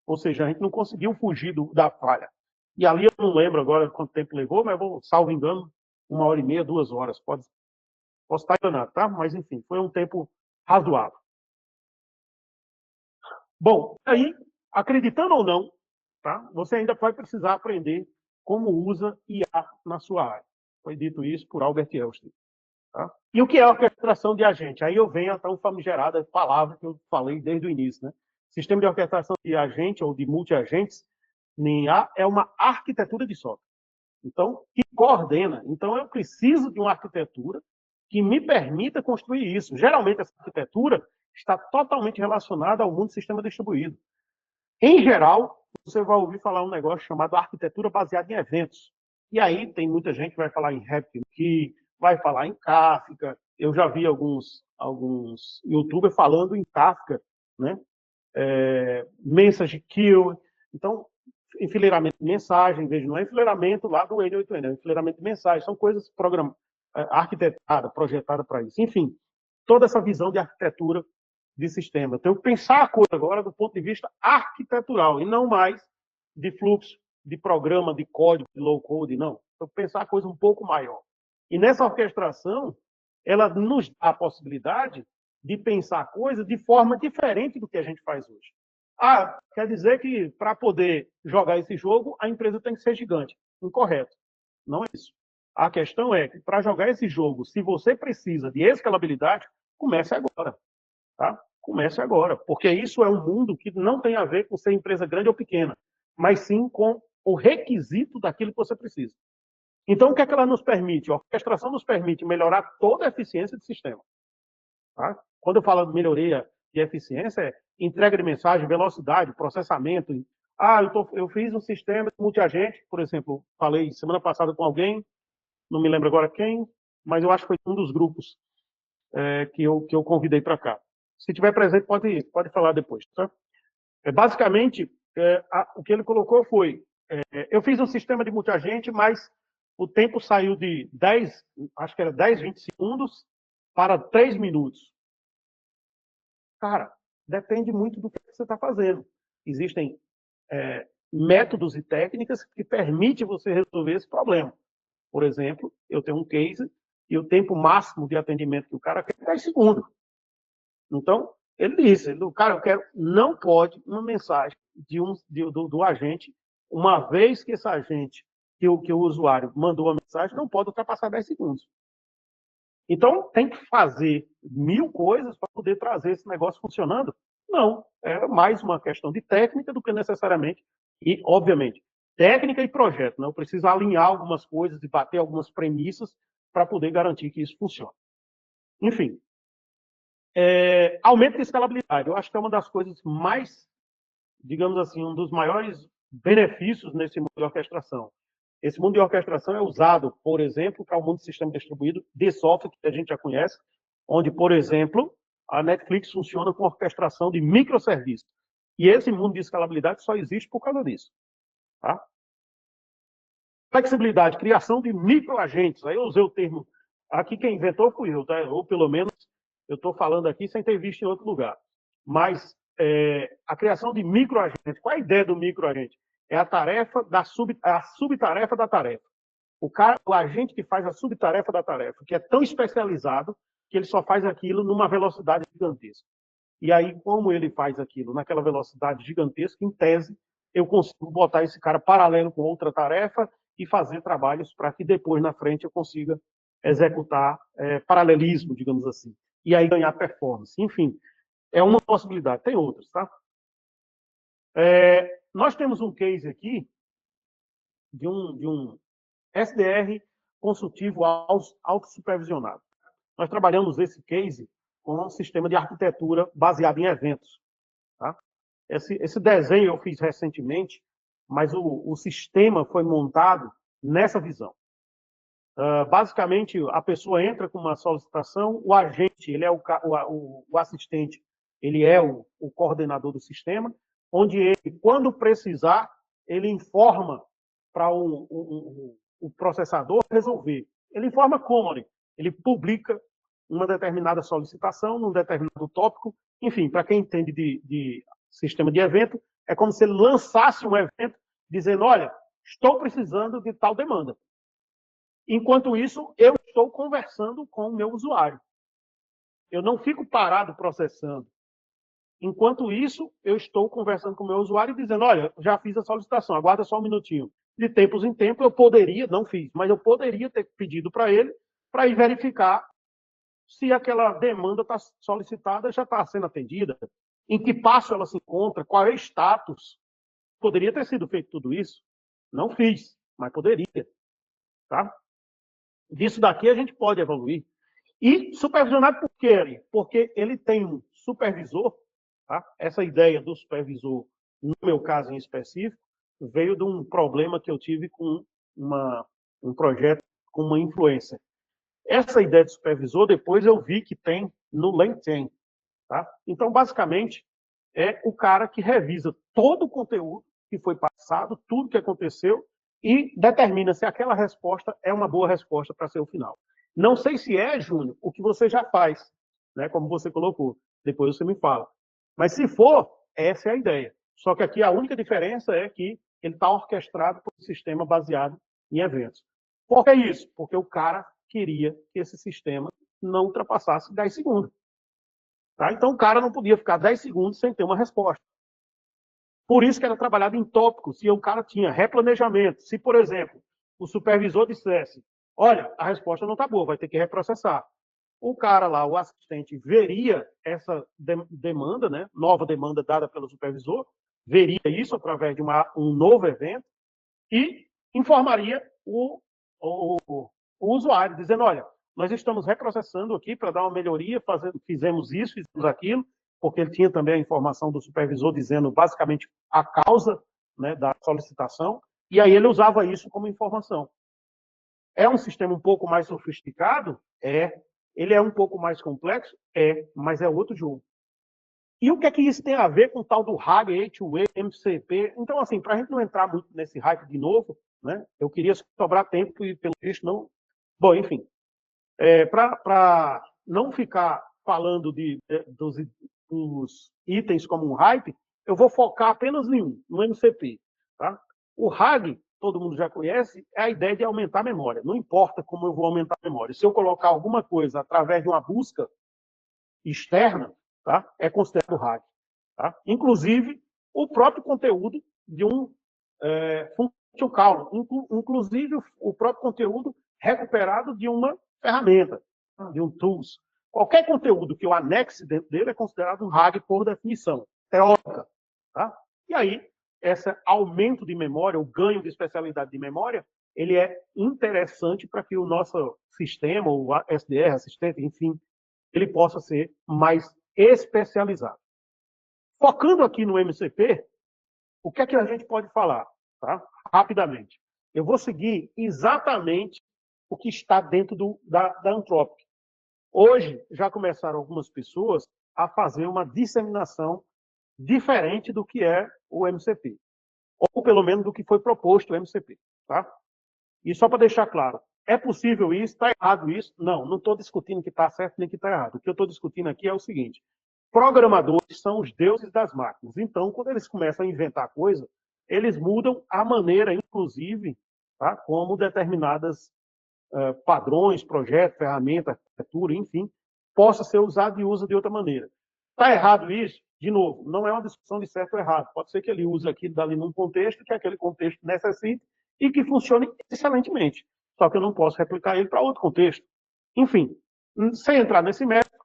Ou seja, a gente não conseguiu fugir da falha. E ali eu não lembro agora quanto tempo levou, mas vou, salvo engano, 1h30, 2 horas. Posso estar enganado, tá? Mas, enfim, foi um tempo razoável. Bom, aí, acreditando ou não, tá? Você ainda vai precisar aprender como usa IA na sua área. Foi dito isso por Albert Einstein. Tá? E o que é orquestração de agente? Aí eu venho a tão famigerada palavra que eu falei desde o início. Né? Sistema de orquestração de agente ou de multiagentes em IA é uma arquitetura de software. Então, que coordena. Então, eu preciso de uma arquitetura que me permita construir isso. Geralmente, essa arquitetura está totalmente relacionada ao mundo do sistema distribuído. Em geral, você vai ouvir falar um negócio chamado arquitetura baseada em eventos. E aí tem muita gente que vai falar em RabbitMQ, vai falar em Kafka. Eu já vi alguns youtubers falando em Kafka, né? Message Queue. Então, enfileiramento de mensagem, veja, não é enfileiramento lá do N8N, é enfileiramento de mensagem. São coisas arquitetadas, projetadas para isso. Enfim, toda essa visão de arquitetura de sistema. Tenho que pensar a coisa agora do ponto de vista arquitetural e não mais de fluxo, de programa, de código, de low code, não. Tenho que pensar a coisa um pouco maior. E nessa orquestração, ela nos dá a possibilidade de pensar a coisa de forma diferente do que a gente faz hoje. Quer dizer que para poder jogar esse jogo, a empresa tem que ser gigante. Incorreto. Não é isso. A questão é que para jogar esse jogo, se você precisa de escalabilidade, comece agora. Tá? Comece agora, porque isso é um mundo que não tem a ver com ser empresa grande ou pequena, mas sim com o requisito daquilo que você precisa. Então, o que é que ela nos permite? A orquestração nos permite melhorar toda a eficiência do sistema. Tá? Quando eu falo de melhoria de eficiência, é entrega de mensagem, velocidade, processamento. Eu fiz um sistema de multiagente, por exemplo, falei semana passada com alguém, não me lembro agora quem, mas eu acho que foi um dos grupos que eu convidei para cá. Se tiver presente, pode falar depois. Tá? Basicamente, o que ele colocou foi, eu fiz um sistema de multiagente, mas o tempo saiu de 10, acho que era 10, 20 segundos para 3 minutos. Cara, depende muito do que você está fazendo. Existem métodos e técnicas que permitem você resolver esse problema. Por exemplo, eu tenho um case e o tempo máximo de atendimento que o cara quer é 10 segundos. Então, ele disse, cara, não pode uma mensagem do agente, uma vez que esse agente, que o usuário mandou a mensagem, não pode ultrapassar 10 segundos. Então, tem que fazer 1000 coisas para poder trazer esse negócio funcionando? Não, é mais uma questão de técnica do que necessariamente, e, obviamente, técnica e projeto. Né? Eu preciso alinhar algumas coisas e bater algumas premissas para poder garantir que isso funcione. Enfim, aumento de escalabilidade. Eu acho que é uma das coisas mais, digamos assim, um dos maiores benefícios nesse mundo de orquestração. Esse mundo de orquestração é usado, por exemplo, para o mundo de sistema distribuído de software, que a gente já conhece, onde, por exemplo, a Netflix funciona com orquestração de microserviços. E esse mundo de escalabilidade só existe por causa disso. Tá? Flexibilidade, criação de microagentes. Aí eu usei o termo, aqui quem inventou fui eu, tá? Ou pelo menos eu estou falando aqui sem ter visto em outro lugar. Mas a criação de microagentes, qual é a ideia do microagente? É a tarefa a subtarefa da tarefa. O agente que faz a subtarefa da tarefa, que é tão especializado que ele só faz aquilo numa velocidade gigantesca. E aí, como ele faz aquilo naquela velocidade gigantesca, em tese, eu consigo botar esse cara paralelo com outra tarefa e fazer trabalhos para que depois, na frente, eu consiga executar paralelismo, digamos assim. E aí ganhar performance. Enfim, É uma possibilidade, tem outras, tá? Nós temos um case aqui de um SDR consultivo autossupervisionado. Nós trabalhamos esse case com um sistema de arquitetura baseado em eventos. Tá? Esse desenho eu fiz recentemente, mas o sistema foi montado nessa visão. Basicamente, a pessoa entra com uma solicitação, o agente, ele é o assistente, ele é o coordenador do sistema, onde ele, quando precisar, ele informa para o processador resolver. Ele informa como? Ele publica uma determinada solicitação, num determinado tópico. Enfim, para quem entende de sistema de evento, é como se ele lançasse um evento dizendo, olha, estou precisando de tal demanda. Enquanto isso, eu estou conversando com o meu usuário. Eu não fico parado processando. Enquanto isso, eu estou conversando com o meu usuário e dizendo, olha, já fiz a solicitação, aguarda só um minutinho. De tempos em tempos, eu poderia, não fiz, mas eu poderia ter pedido para ele para ir verificar se aquela demanda está solicitada já está sendo atendida, em que passo ela se encontra, qual é o status. Poderia ter sido feito tudo isso. Não fiz, mas poderia. Tá? Disso daqui a gente pode evoluir. E supervisionado por quê? Porque ele tem um supervisor. Tá? Essa ideia do supervisor, no meu caso em específico, veio de um problema que eu tive com um projeto com uma influencer. Essa ideia de supervisor, depois eu vi que tem no LinkedIn. Tá? Então, basicamente, é o cara que revisa todo o conteúdo que foi passado, tudo que aconteceu, e determina se aquela resposta é uma boa resposta para ser o final. Não sei se é, Júnior, o que você já faz, né, como você colocou. Depois você me fala. Mas se for, essa é a ideia. Só que aqui a única diferença é que ele está orquestrado por um sistema baseado em eventos. Por que isso? Porque o cara queria que esse sistema não ultrapassasse 10 segundos. Tá? Então o cara não podia ficar 10 segundos sem ter uma resposta. Por isso que era trabalhado em tópicos, se o cara tinha replanejamento. Se, por exemplo, o supervisor dissesse, olha, a resposta não está boa, vai ter que reprocessar. O cara lá, o assistente, veria essa demanda, né, nova demanda dada pelo supervisor, veria isso através de um novo evento e informaria o usuário, dizendo, olha, nós estamos reprocessando aqui para dar uma melhoria, fizemos isso, fizemos aquilo, porque ele tinha também a informação do supervisor dizendo basicamente a causa, né, da solicitação, e aí ele usava isso como informação. É um sistema um pouco mais sofisticado? É. Ele é um pouco mais complexo? É, mas é outro jogo. E o que é que isso tem a ver com o tal do RAG, A2A, MCP? Então, assim, para a gente não entrar muito nesse hype de novo, né, eu queria sobrar tempo e, pelo visto, não... Bom, enfim, para não ficar falando dos itens como um hype, eu vou focar apenas em um, no MCP. Tá? O RAG, todo mundo já conhece, é a ideia de aumentar a memória. Não importa como eu vou aumentar a memória. Se eu colocar alguma coisa através de uma busca externa, tá? É considerado RAG. Tá? Inclusive, o próprio conteúdo de um function call, inclusive o próprio conteúdo recuperado de uma ferramenta, de um tools. Qualquer conteúdo que eu anexe dentro dele é considerado um RAG por definição teórica. Tá? E aí, esse aumento de memória, o ganho de especialidade de memória, ele é interessante para que o nosso sistema, o SDR, assistente, enfim, ele possa ser mais especializado. Focando aqui no MCP, o que é que a gente pode falar? Tá? Rapidamente. Eu vou seguir exatamente o que está dentro da Anthropic. Hoje, já começaram algumas pessoas a fazer uma disseminação diferente do que é o MCP. Ou, pelo menos, do que foi proposto o MCP. Tá? E só para deixar claro, é possível isso? Está errado isso? Não estou discutindo que está certo nem que está errado. O que eu estou discutindo aqui é o seguinte. Programadores são os deuses das máquinas. Então, quando eles começam a inventar coisa, eles mudam a maneira, inclusive, tá? Como determinadas padrões, projetos, ferramentas, arquitetura, enfim, possa ser usado e usa de outra maneira. Está errado isso? De novo, não é uma discussão de certo ou errado. Pode ser que ele use aquilo dali num contexto que aquele contexto necessite e que funcione excelentemente. Só que eu não posso replicar ele para outro contexto. Enfim, sem entrar nesse mérito,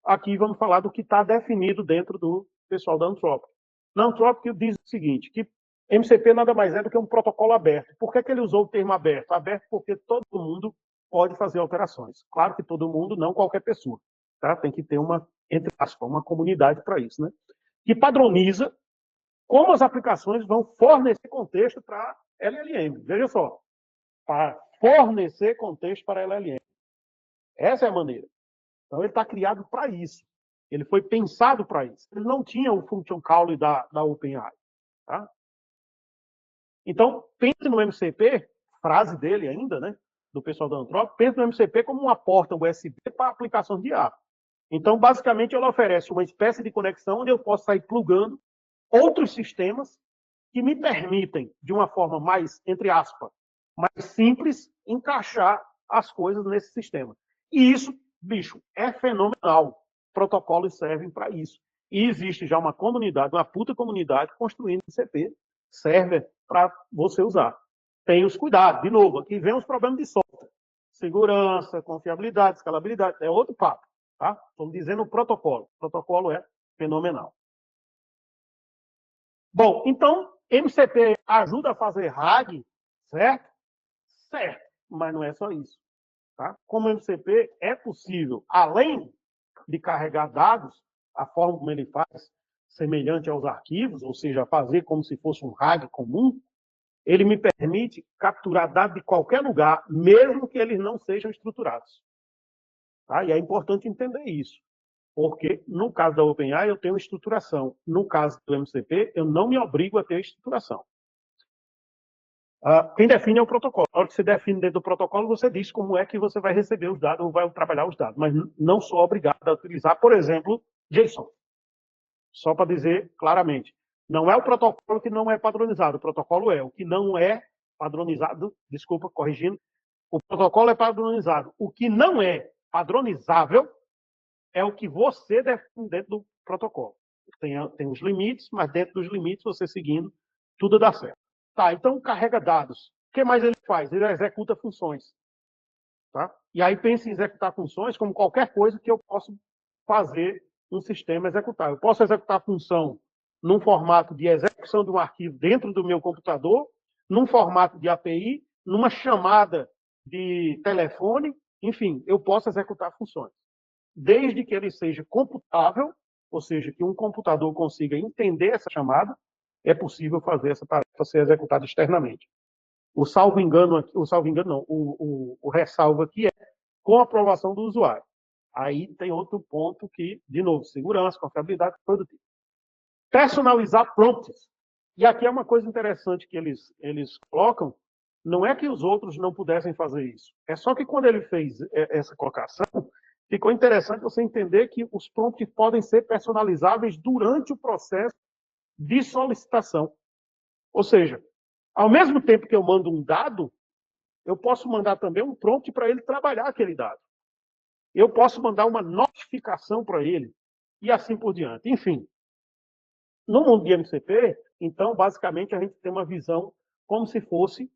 aqui vamos falar do que está definido dentro do pessoal da Anthropic. Na Anthropic diz o seguinte, que MCP nada mais é do que um protocolo aberto. Por que ele usou o termo aberto? Aberto porque todo mundo pode fazer alterações. Claro que todo mundo, não qualquer pessoa. Tá? Tem que ter uma, entre aspas, uma comunidade para isso, né? Que padroniza como as aplicações vão fornecer contexto para LLM. Veja só, para fornecer contexto para LLM. Essa é a maneira. Então, ele está criado para isso. Ele foi pensado para isso. Ele não tinha o function call da OpenAI. Tá? Então, pense no MCP, frase dele ainda, né, do pessoal da Anthropic, pense no MCP como uma porta USB para aplicação de IA. Então, basicamente, ela oferece uma espécie de conexão onde eu posso sair plugando outros sistemas que me permitem, de uma forma mais, entre aspas, mais simples, encaixar as coisas nesse sistema. E isso, bicho, é fenomenal. Protocolos servem para isso. E existe já uma comunidade, uma puta comunidade, construindo MCP, server para você usar. Tem os cuidados. De novo, aqui vem os problemas de software. Segurança, confiabilidade, escalabilidade, é outro papo. Tá? Estamos dizendo o protocolo. O protocolo é fenomenal. Bom, então, MCP ajuda a fazer RAG, certo? Certo, mas não é só isso. Tá? Como MCP é possível, além de carregar dados, a forma como ele faz, semelhante aos arquivos, ou seja, fazer como se fosse um RAG comum, ele me permite capturar dados de qualquer lugar, mesmo que eles não sejam estruturados. Tá? E é importante entender isso. Porque, no caso da OpenAI, eu tenho estruturação. No caso do MCP, eu não me obrigo a ter estruturação. Quem define é o protocolo. Na hora que você define dentro do protocolo, você diz como é que você vai receber os dados ou vai trabalhar os dados. Mas não sou obrigado a utilizar, por exemplo, JSON. Só para dizer claramente. Não é o protocolo que não é padronizado. O protocolo é. O que não é padronizado, desculpa, corrigindo, o protocolo é padronizado. O que não é padronizável é o que você define dentro do protocolo. Tem os limites, mas dentro dos limites, você seguindo, tudo dá certo. Tá, então carrega dados. O que mais ele faz? Ele executa funções. Tá? E aí pensa em executar funções como qualquer coisa que eu posso fazer um sistema executar. Eu posso executar a função num formato de execução de um arquivo dentro do meu computador, num formato de API, numa chamada de telefone, enfim, eu posso executar funções. Desde que ele seja computável, ou seja, que um computador consiga entender essa chamada, é possível fazer essa tarefa ser executada externamente. O salvo engano não, o ressalvo aqui é com a aprovação do usuário. Aí tem outro ponto que, de novo, segurança, confiabilidade, todo tipo. Personalizar prompts. E aqui é uma coisa interessante que eles colocam, não é que os outros não pudessem fazer isso. É só que quando ele fez essa colocação, ficou interessante você entender que os prompts podem ser personalizáveis durante o processo de solicitação. Ou seja, ao mesmo tempo que eu mando um dado, eu posso mandar também um prompt para ele trabalhar aquele dado. Eu posso mandar uma notificação para ele e assim por diante. Enfim, no mundo de MCP, então, basicamente, a gente tem uma visão como se fosse,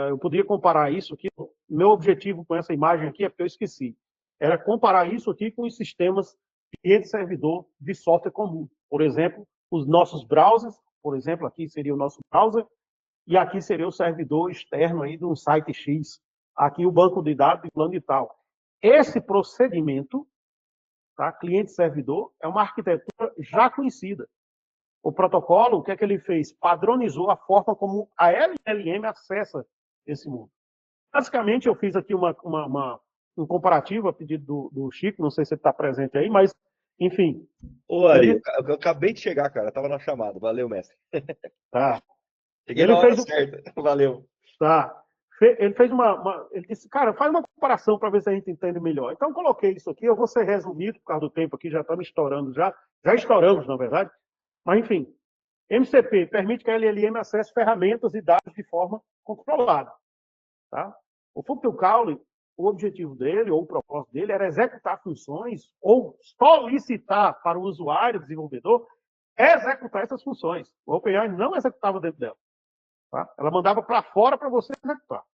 eu poderia comparar isso aqui, meu objetivo com essa imagem aqui é porque eu esqueci, era comparar isso aqui com os sistemas cliente-servidor de software comum. Por exemplo, os nossos browsers, por exemplo, aqui seria o nosso browser, e aqui seria o servidor externo aí de um site X. Aqui o banco de dados de plano e tal. Esse procedimento, tá, cliente-servidor, é uma arquitetura já conhecida. O protocolo, o que é que ele fez? Padronizou a forma como a LLM acessa esse mundo. Basicamente, eu fiz aqui um comparativo a pedido do Chico, não sei se ele está presente aí, mas, enfim. Ô, Ari, eu acabei de chegar, cara. Tava na chamada. Valeu, mestre. Tá. Cheguei na hora certa. Valeu. Tá. Ele fez ele disse, cara, faz uma comparação para ver se a gente entende melhor. Então, eu coloquei isso aqui, eu vou ser resumido por causa do tempo aqui, já estamos estourando já estouramos, na verdade. Mas, enfim, MCP permite que a LLM acesse ferramentas e dados de forma controlada. Tá? O Function Call, o objetivo dele, ou o propósito dele, era executar funções ou solicitar para o usuário, desenvolvedor, executar essas funções. O OpenAI não executava dentro dela. Tá? Ela mandava para fora para você executar.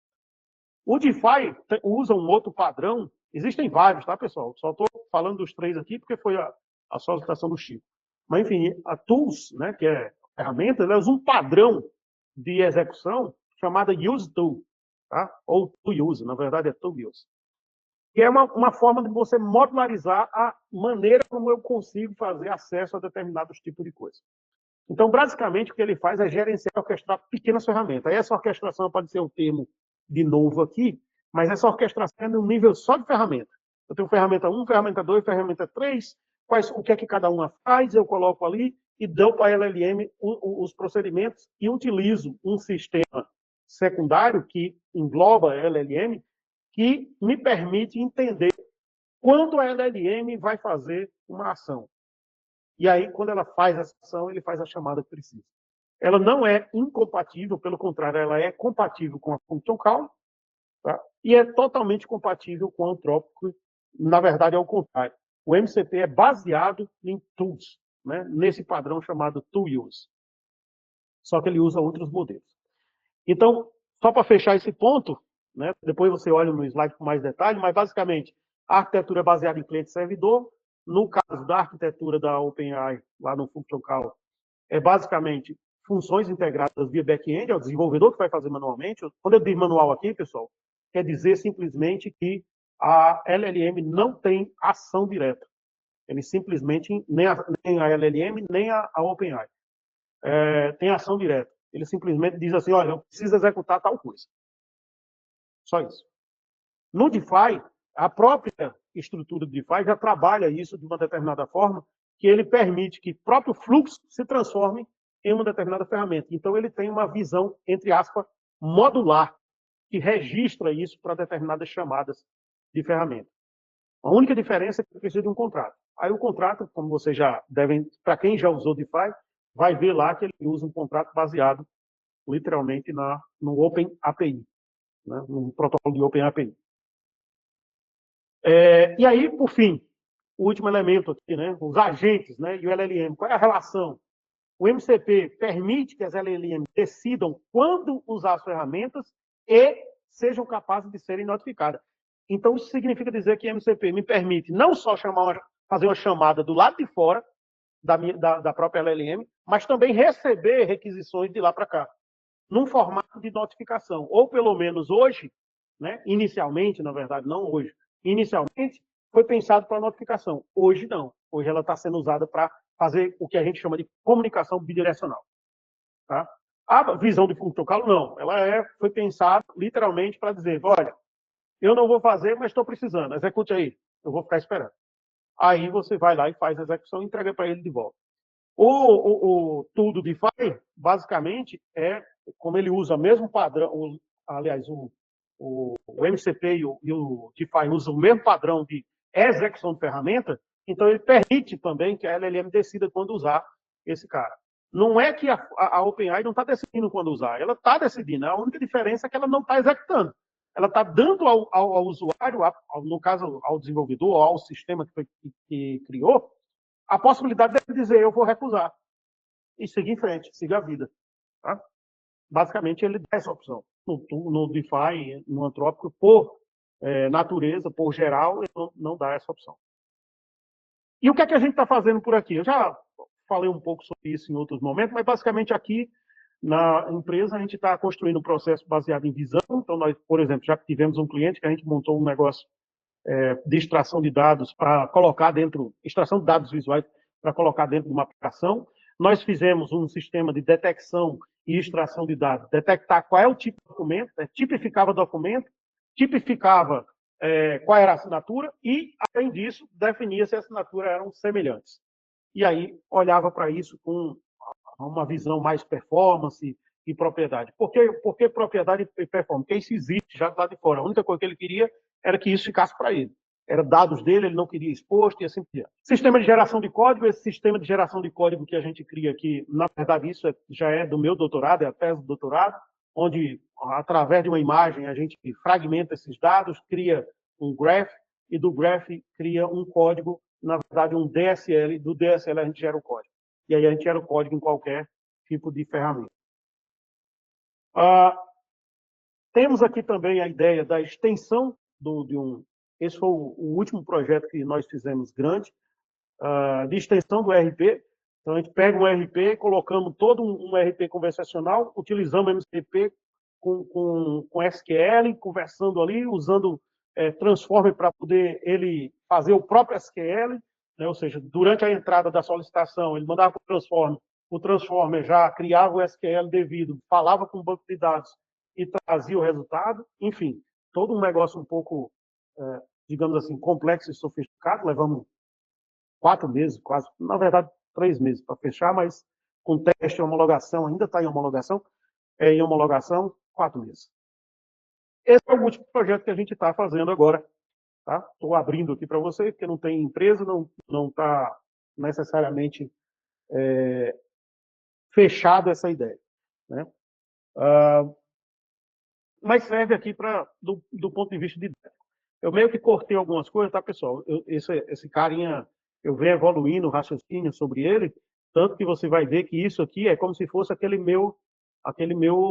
O DeFi usa um outro padrão, Existem vários, tá, pessoal? Só estou falando dos 3 aqui porque foi a solicitação do Chico. Mas, enfim, a Tools, né, que é ferramenta, ela usa um padrão de execução chamada Use Tool, tá? Ou To Use, na verdade é To Use. Que é uma forma de você modularizar a maneira como eu consigo fazer acesso a determinados tipos de coisa. Então, basicamente, o que ele faz é gerenciar e orquestrar pequenas ferramentas. Aí essa orquestração pode ser um termo de novo aqui, mas essa orquestração é no nível só de ferramenta. Eu tenho ferramenta 1, ferramenta 2, ferramenta 3, o que é que cada uma faz, eu coloco ali e dou para a LLM os procedimentos e utilizo um sistema secundário que engloba a LLM, que me permite entender quando a LLM vai fazer uma ação. E aí, quando ela faz essa ação, ele faz a chamada que precisa. Ela não é incompatível, pelo contrário, ela é compatível com a function call, tá? E é totalmente compatível com o Anthropic. Na verdade, é o contrário. O MCP é baseado em tools, né? Nesse padrão chamado tool use. Só que ele usa outros modelos. Então, só para fechar esse ponto, né? Depois você olha no slide com mais detalhe, mas basicamente a arquitetura é baseada em cliente-servidor. No caso da arquitetura da OpenAI, lá no Function Call, é basicamente funções integradas via back-end, é o desenvolvedor que vai fazer manualmente. Quando eu digo manual aqui, pessoal, quer dizer simplesmente que a LLM não tem ação direta. Ele simplesmente, nem a LLM, nem a OpenAI tem ação direta. Ele simplesmente diz assim, olha, eu preciso executar tal coisa. Só isso. No DeFi, a própria estrutura do DeFi já trabalha isso de uma determinada forma, que ele permite que o próprio fluxo se transforme em uma determinada ferramenta. Então, ele tem uma visão, entre aspas, modular, que registra isso para determinadas chamadas de ferramenta. A única diferença é que precisa de um contrato. Aí o contrato, como vocês já devem, para quem já usou DeFi, vai ver lá que ele usa um contrato baseado literalmente no Open API, né, no protocolo de Open API. E aí, por fim, o último elemento aqui, né, os agentes, né, e o LLM. Qual é a relação? O MCP permite que as LLM decidam quando usar as ferramentas e sejam capazes de serem notificadas. Então, isso significa dizer que o MCP me permite não só fazer uma chamada do lado de fora da própria LLM, mas também receber requisições de lá para cá, num formato de notificação. Ou, pelo menos hoje, né, inicialmente, na verdade, não hoje, inicialmente foi pensado para notificação. Hoje, não. Hoje ela está sendo usada para fazer o que a gente chama de comunicação bidirecional. Tá? A visão de function call, não. Ela foi pensada literalmente para dizer, olha, eu não vou fazer, mas estou precisando. Execute aí. Eu vou ficar esperando. Aí você vai lá e faz a execução e entrega para ele de volta. O tudo DeFi, basicamente, como ele usa o mesmo padrão, aliás, o MCP e o DeFi usam o mesmo padrão de execução de ferramenta, então ele permite também que a LLM decida quando usar esse cara. Não é que a OpenAI não está decidindo quando usar, ela está decidindo, a única diferença é que ela não está executando. Ela está dando ao usuário, no caso ao desenvolvedor, ou ao sistema que criou, a possibilidade de dizer, eu vou recusar. E seguir em frente, seguir a vida. Tá? Basicamente, ele dá essa opção. No DeFi, no Antrópico, por natureza, por geral, ele não dá essa opção. E o que é que a gente está fazendo por aqui? Eu já falei um pouco sobre isso em outros momentos, mas basicamente aqui na empresa a gente está construindo um processo baseado em visão. Então, nós, por exemplo, já tivemos um cliente que a gente montou um negócio de extração de dados para colocar dentro, extração de dados visuais para colocar dentro de uma aplicação. Nós fizemos um sistema de detecção e extração de dados, detectar qual é o tipo de documento, tipificava o documento, tipificava qual era a assinatura e, além disso, definia se as assinaturas eram semelhantes. E aí olhava para isso com uma visão mais performance e propriedade. Por que propriedade e performance? Porque isso existe já do lado de fora. A única coisa que ele queria era que isso ficasse para ele. Era dados dele, ele não queria exposto e assim por diante. Sistema de geração de código, esse sistema de geração de código que a gente cria aqui, na verdade, isso já é do meu doutorado, é a tese do doutorado, onde, através de uma imagem, a gente fragmenta esses dados, cria um graph, e do graph cria um código, na verdade, um DSL, do DSL a gente gera o código. E aí a gente gera o código em qualquer tipo de ferramenta. Temos aqui também a ideia da extensão de um esse foi o último projeto que nós fizemos grande, de extensão do ERP. Então, a gente pega um ERP, colocamos todo um ERP conversacional, utilizamos MCP com SQL, conversando ali, usando Transformer para poder ele fazer o próprio SQL, né? Ou seja, durante a entrada da solicitação, ele mandava para o Transformer já criava o SQL devido, falava com o banco de dados e trazia o resultado. Enfim, todo um negócio um pouco, digamos assim, complexo e sofisticado. Levamos 4 meses, quase, na verdade, 3 meses para fechar, mas com teste e homologação, ainda está em homologação, 4 meses. Esse é o último projeto que a gente está fazendo agora. Estou abrindo aqui para você, porque não tem empresa, não está necessariamente fechado essa ideia, né? Mas serve aqui do ponto de vista didático. Eu meio que cortei algumas coisas, tá, pessoal? Esse carinha, eu venho evoluindo o raciocínio sobre ele, tanto que você vai ver que isso aqui é como se fosse aquele meu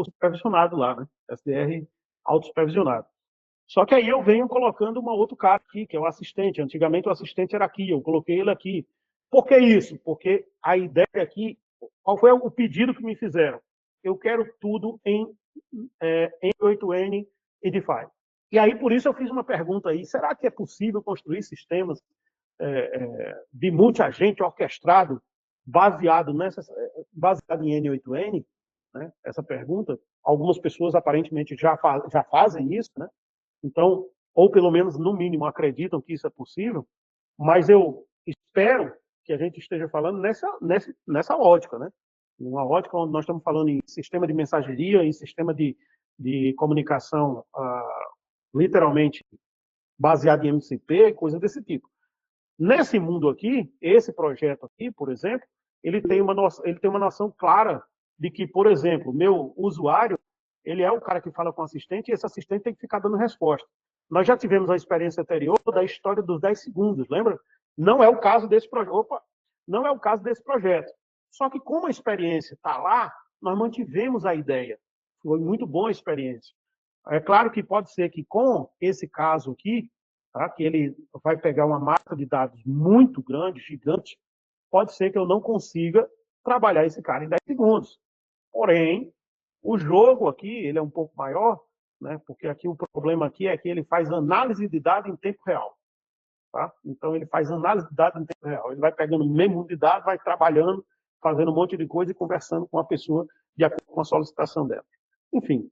supervisionado lá, né? SDR autossupervisionado. Só que aí eu venho colocando uma outra cara aqui, que é o assistente. Antigamente o assistente era aqui, eu coloquei ele aqui. Por que isso? Porque a ideia aqui, qual foi o pedido que me fizeram? Eu quero tudo em 8N Edify. E aí, por isso, eu fiz uma pergunta aí, será que é possível construir sistemas de multi-agente orquestrado baseado em N8N? Né? Essa pergunta, algumas pessoas aparentemente já fazem isso, né? Então, ou pelo menos, no mínimo, acreditam que isso é possível, mas eu espero que a gente esteja falando nessa ótica, né? Uma ótica onde nós estamos falando em sistema de mensageria, em sistema de comunicação literalmente baseado em MCP, coisa desse tipo. Nesse mundo aqui, esse projeto aqui, por exemplo, ele tem uma noção clara de que, por exemplo, o meu usuário, ele é o cara que fala com o assistente e esse assistente tem que ficar dando resposta. Nós já tivemos a experiência anterior da história dos 10 segundos, lembra? Não é o caso desse projeto. Não é o caso desse projeto. Só que como a experiência está lá, nós mantivemos a ideia. Foi muito boa a experiência. É claro que pode ser que com esse caso aqui, que ele vai pegar uma massa de dados muito grande, gigante, pode ser que eu não consiga trabalhar esse cara em 10 segundos. Porém, o jogo aqui ele é um pouco maior, né? Porque aqui o problema aqui é que ele faz análise de dados em tempo real. Então, ele faz análise de dados em tempo real. Ele vai pegando o mesmo mundo de dados, vai trabalhando, fazendo um monte de coisa e conversando com a pessoa de acordo com a solicitação dela. Enfim,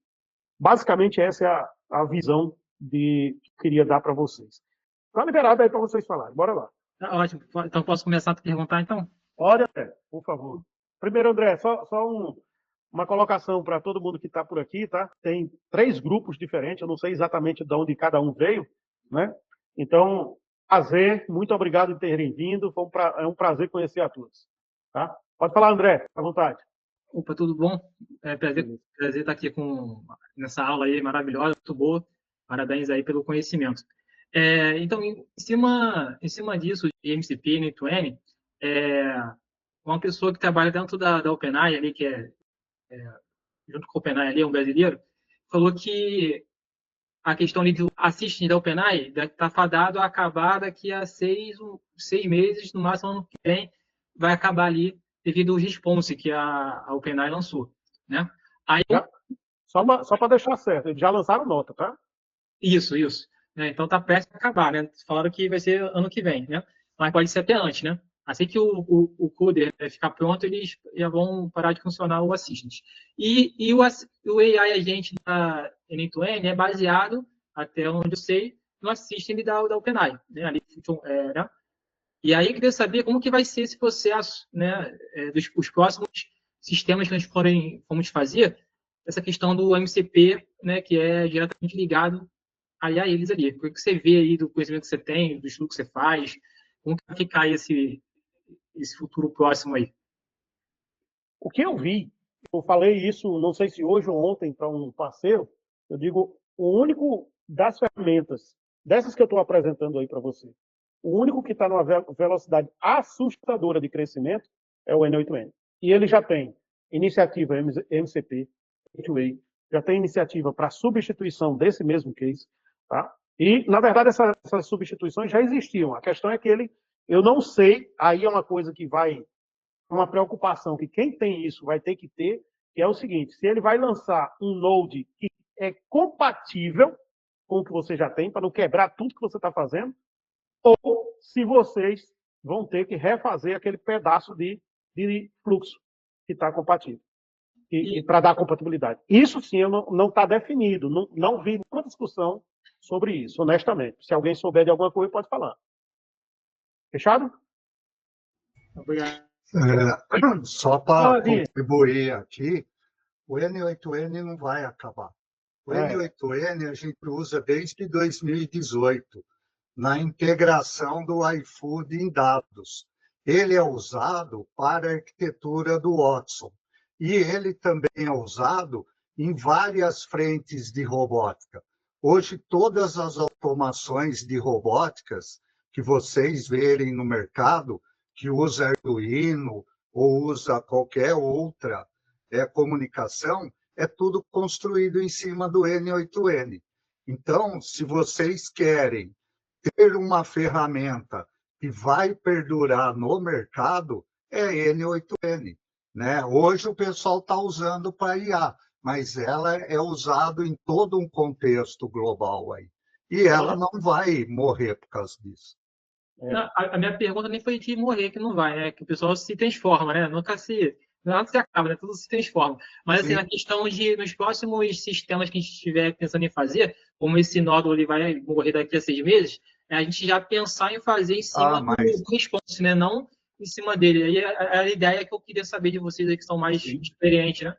basicamente essa é a visão que eu queria dar para vocês. Está liberado aí para vocês falarem. Bora lá. Tá ótimo. Então, posso começar a perguntar, então? Olha, por favor. Primeiro, André, só uma colocação para todo mundo que está por aqui, tá? Tem 3 grupos diferentes, eu não sei exatamente de onde cada um veio, né? Então, prazer, muito obrigado por terem vindo, é um prazer conhecer a todos. Tá? Pode falar, André, à vontade. Opa, tudo bom? Prazer estar aqui nessa aula aí maravilhosa, muito boa. Parabéns aí pelo conhecimento. Então, em cima disso, de MCP, N2N, uma pessoa que trabalha dentro da OpenAI ali, que junto com a OpenAI ali, é um brasileiro, falou que a questão ali do assistant da OpenAI está fadado a acabar daqui a 6 meses, no máximo ano que vem, vai acabar ali devido ao response que a OpenAI lançou, né? Aí, só para deixar certo, eles já lançaram nota, tá? Isso. Então tá perto de acabar, né? Falaram que vai ser ano que vem, né? Mas pode ser até antes, né? Assim que o coder ficar pronto, eles já vão parar de funcionar o Assistant. E o AI agente da N2N é baseado, até onde eu sei, no Assistant da OpenAI, né? Ali, né? E aí eu queria saber como que vai ser esse processo, né? Os próximos sistemas que nós formos fazer, essa questão do MCP, né? Que é diretamente ligado a eles ali. O que você vê aí do conhecimento que você tem, do estudo que você faz, como que vai ficar esse futuro próximo aí? O que eu vi, eu falei isso, não sei se hoje ou ontem, para um parceiro, eu digo, o único das ferramentas, dessas que eu estou apresentando aí para você, o único que está numa velocidade assustadora de crescimento é o N8N. E ele já tem iniciativa MCP, Gateway, já tem iniciativa para substituição desse mesmo case, tá? E, na verdade, essas substituições já existiam. A questão é que eu não sei, aí é uma coisa que vai, uma preocupação que quem tem isso vai ter que ter, que é o seguinte, se ele vai lançar um Node que é compatível com o que você já tem, para não quebrar tudo que você está fazendo, ou se vocês vão ter que refazer aquele pedaço de fluxo que está compatível. E para dar compatibilidade. Isso sim não está definido. Não vi nenhuma discussão sobre isso, honestamente. Se alguém souber de alguma coisa, pode falar. Fechado? Obrigado. Só para contribuir aqui, o N8N não vai acabar. O N8N a gente usa desde 2018, na integração do iFood em dados. Ele é usado para a arquitetura do Watson. E ele também é usado em várias frentes de robótica. Hoje, todas as automações de robóticas que vocês verem no mercado, que usa Arduino ou usa qualquer outra comunicação, é tudo construído em cima do N8N. Então, se vocês querem ter uma ferramenta que vai perdurar no mercado, é N8N. Né? Hoje o pessoal está usando para IA, mas ela é usada em todo um contexto global aí. E ela não vai morrer por causa disso. Não, a minha pergunta nem foi de morrer, que não vai, né? Que o pessoal se transforma, né? Nunca nada se acaba, né? Tudo se transforma. Mas, assim, na questão de, nos próximos sistemas que a gente estiver pensando em fazer, como esse nódulo ele vai morrer daqui a 6 meses, a gente já pensar em fazer em cima do response, né? Não em cima dele. Aí a ideia que eu queria saber de vocês aí que são mais experientes, né?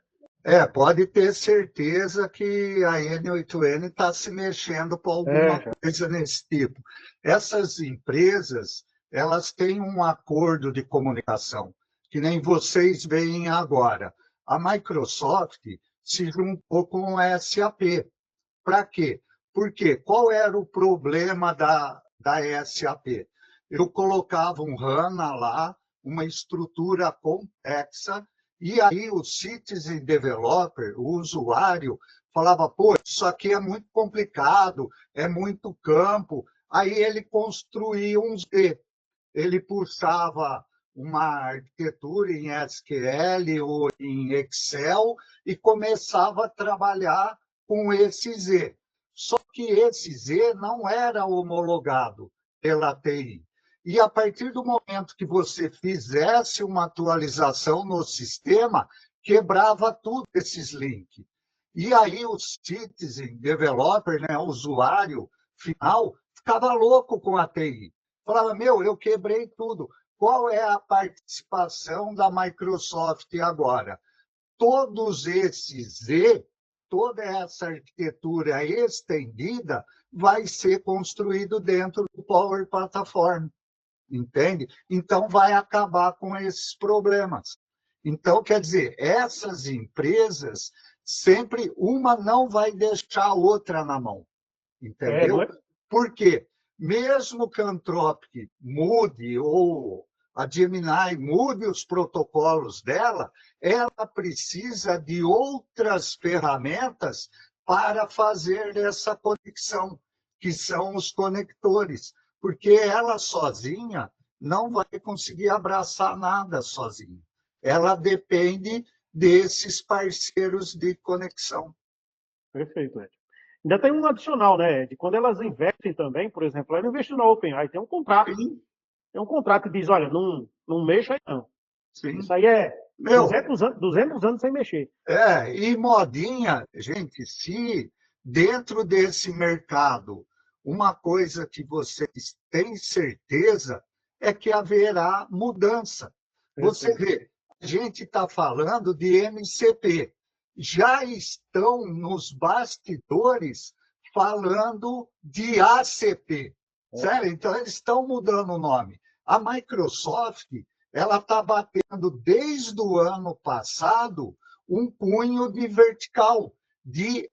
Pode ter certeza que a N8N está se mexendo para alguma coisa nesse tipo. Essas empresas, elas têm um acordo de comunicação, que nem vocês veem agora. A Microsoft se juntou com a SAP. Para quê? Porque qual era o problema da SAP? Eu colocava um HANA lá, uma estrutura complexa, e aí o citizen developer, o usuário, falava, pô, isso aqui é muito complicado, é muito campo. Aí ele construía um Z. Ele puxava uma arquitetura em SQL ou em Excel e começava a trabalhar com esse Z. Só que esse Z não era homologado pela TI. E a partir do momento que você fizesse uma atualização no sistema, quebrava tudo esses links. E aí o citizen developer, né, o usuário final, ficava louco com a TI. Falava, eu quebrei tudo. Qual é a participação da Microsoft agora? Todos esses Z, toda essa arquitetura estendida, vai ser construído dentro do Power Platform. Entende? Então, vai acabar com esses problemas. Então, quer dizer, essas empresas, sempre uma não vai deixar a outra na mão. Entendeu? Por quê? Mesmo que a Anthropic mude ou a Gemini mude os protocolos dela, ela precisa de outras ferramentas para fazer essa conexão, que são os conectores, porque ela sozinha não vai conseguir abraçar nada sozinha. Ela depende desses parceiros de conexão. Perfeito, Ed. Ainda tem um adicional, né, Ed? Quando elas investem também, por exemplo, ela investiu na OpenAI, tem um contrato. Tem um contrato que diz, olha, não mexa aí, não. Sim. Isso aí é 200 anos sem mexer. E modinha, gente, se dentro desse mercado, uma coisa que vocês têm certeza é que haverá mudança. Você vê, a gente está falando de MCP. Já estão nos bastidores falando de ACP. Sério? Então, eles estão mudando o nome. A Microsoft ela está batendo, desde o ano passado, um cunho de vertical, de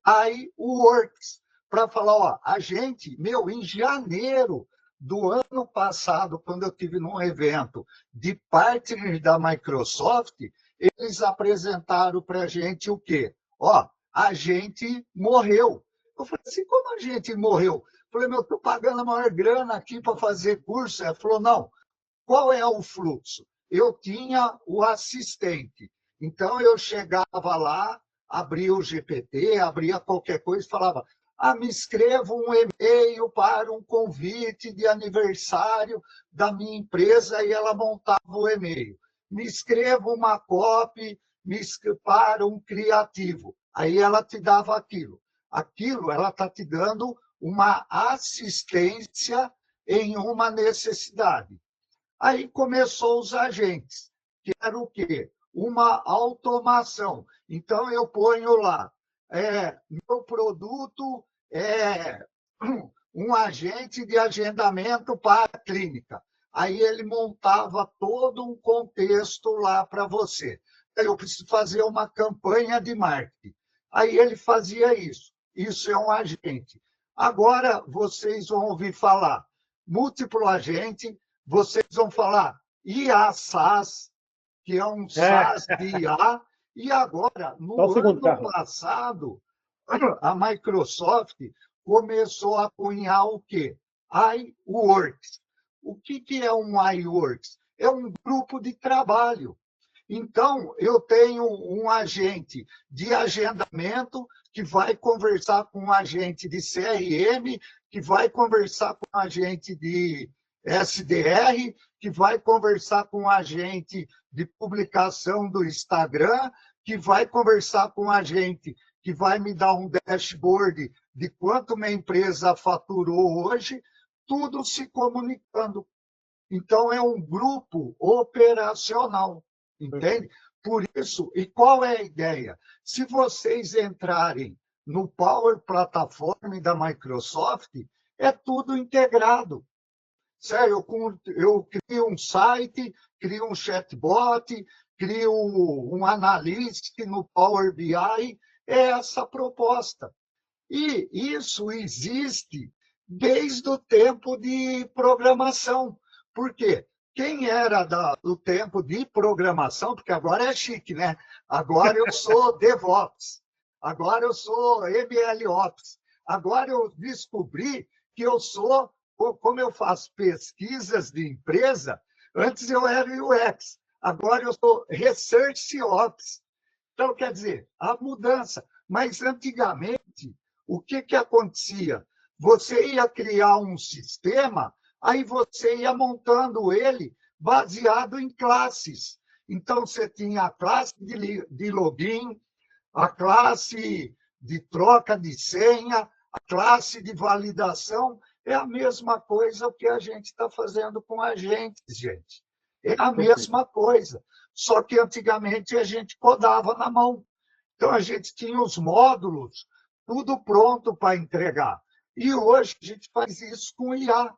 iWorks, para falar, ó, a gente, em janeiro do ano passado, quando eu estive num evento de partner da Microsoft, eles apresentaram para a gente o quê? Ó, a gente morreu. Eu falei assim, como a gente morreu? Falei, meu, estou pagando a maior grana aqui para fazer curso. Ela falou, não, qual é o fluxo? Eu tinha o assistente. Então, eu chegava lá, abria o GPT, abria qualquer coisa e falava, me escreva um e-mail para um convite de aniversário da minha empresa, e ela montava o e-mail. Me escreva uma copy para um criativo. Aí ela te dava aquilo. Aquilo, ela está te dando uma assistência em uma necessidade. Aí começou os agentes, que era o quê? Uma automação. Então, eu ponho lá, meu produto é um agente de agendamento para a clínica. Aí ele montava todo um contexto lá para você. Eu preciso fazer uma campanha de marketing. Aí ele fazia isso. Isso é um agente. Agora vocês vão ouvir falar múltiplo agente, vocês vão falar IA SaaS, que é um SaaS de IA, e agora, no ano passado, a Microsoft começou a cunhar o quê? iWorks. O que é um iWorks? É um grupo de trabalho. Então, eu tenho um agente de agendamento que vai conversar com um agente de CRM, que vai conversar com um agente de SDR, que vai conversar com um agente de publicação do Instagram, que vai conversar com um agente que vai me dar um dashboard de quanto minha empresa faturou hoje, tudo se comunicando. Então, é um grupo operacional, entende? Por isso, e qual é a ideia? Se vocês entrarem no Power Platform da Microsoft, é tudo integrado. Sério, eu crio um site, crio um chatbot, crio um analyst no Power BI, é essa a proposta. E isso existe desde o tempo de programação. Por quê? Quem era do tempo de programação, porque agora é chique, né? Agora eu sou DevOps, agora eu sou MLOps, agora eu descobri que eu sou, como eu faço pesquisas de empresa, antes eu era UX, agora eu sou Research Ops. Então, quer dizer, a mudança. Mas antigamente, o que acontecia? Você ia criar um sistema, aí você ia montando ele baseado em classes. Então, você tinha a classe de login, a classe de troca de senha, a classe de validação. É a mesma coisa que a gente está fazendo com agentes, gente. É a mesma coisa. Só que antigamente a gente codava na mão. Então, a gente tinha os módulos, tudo pronto para entregar. E hoje a gente faz isso com IA.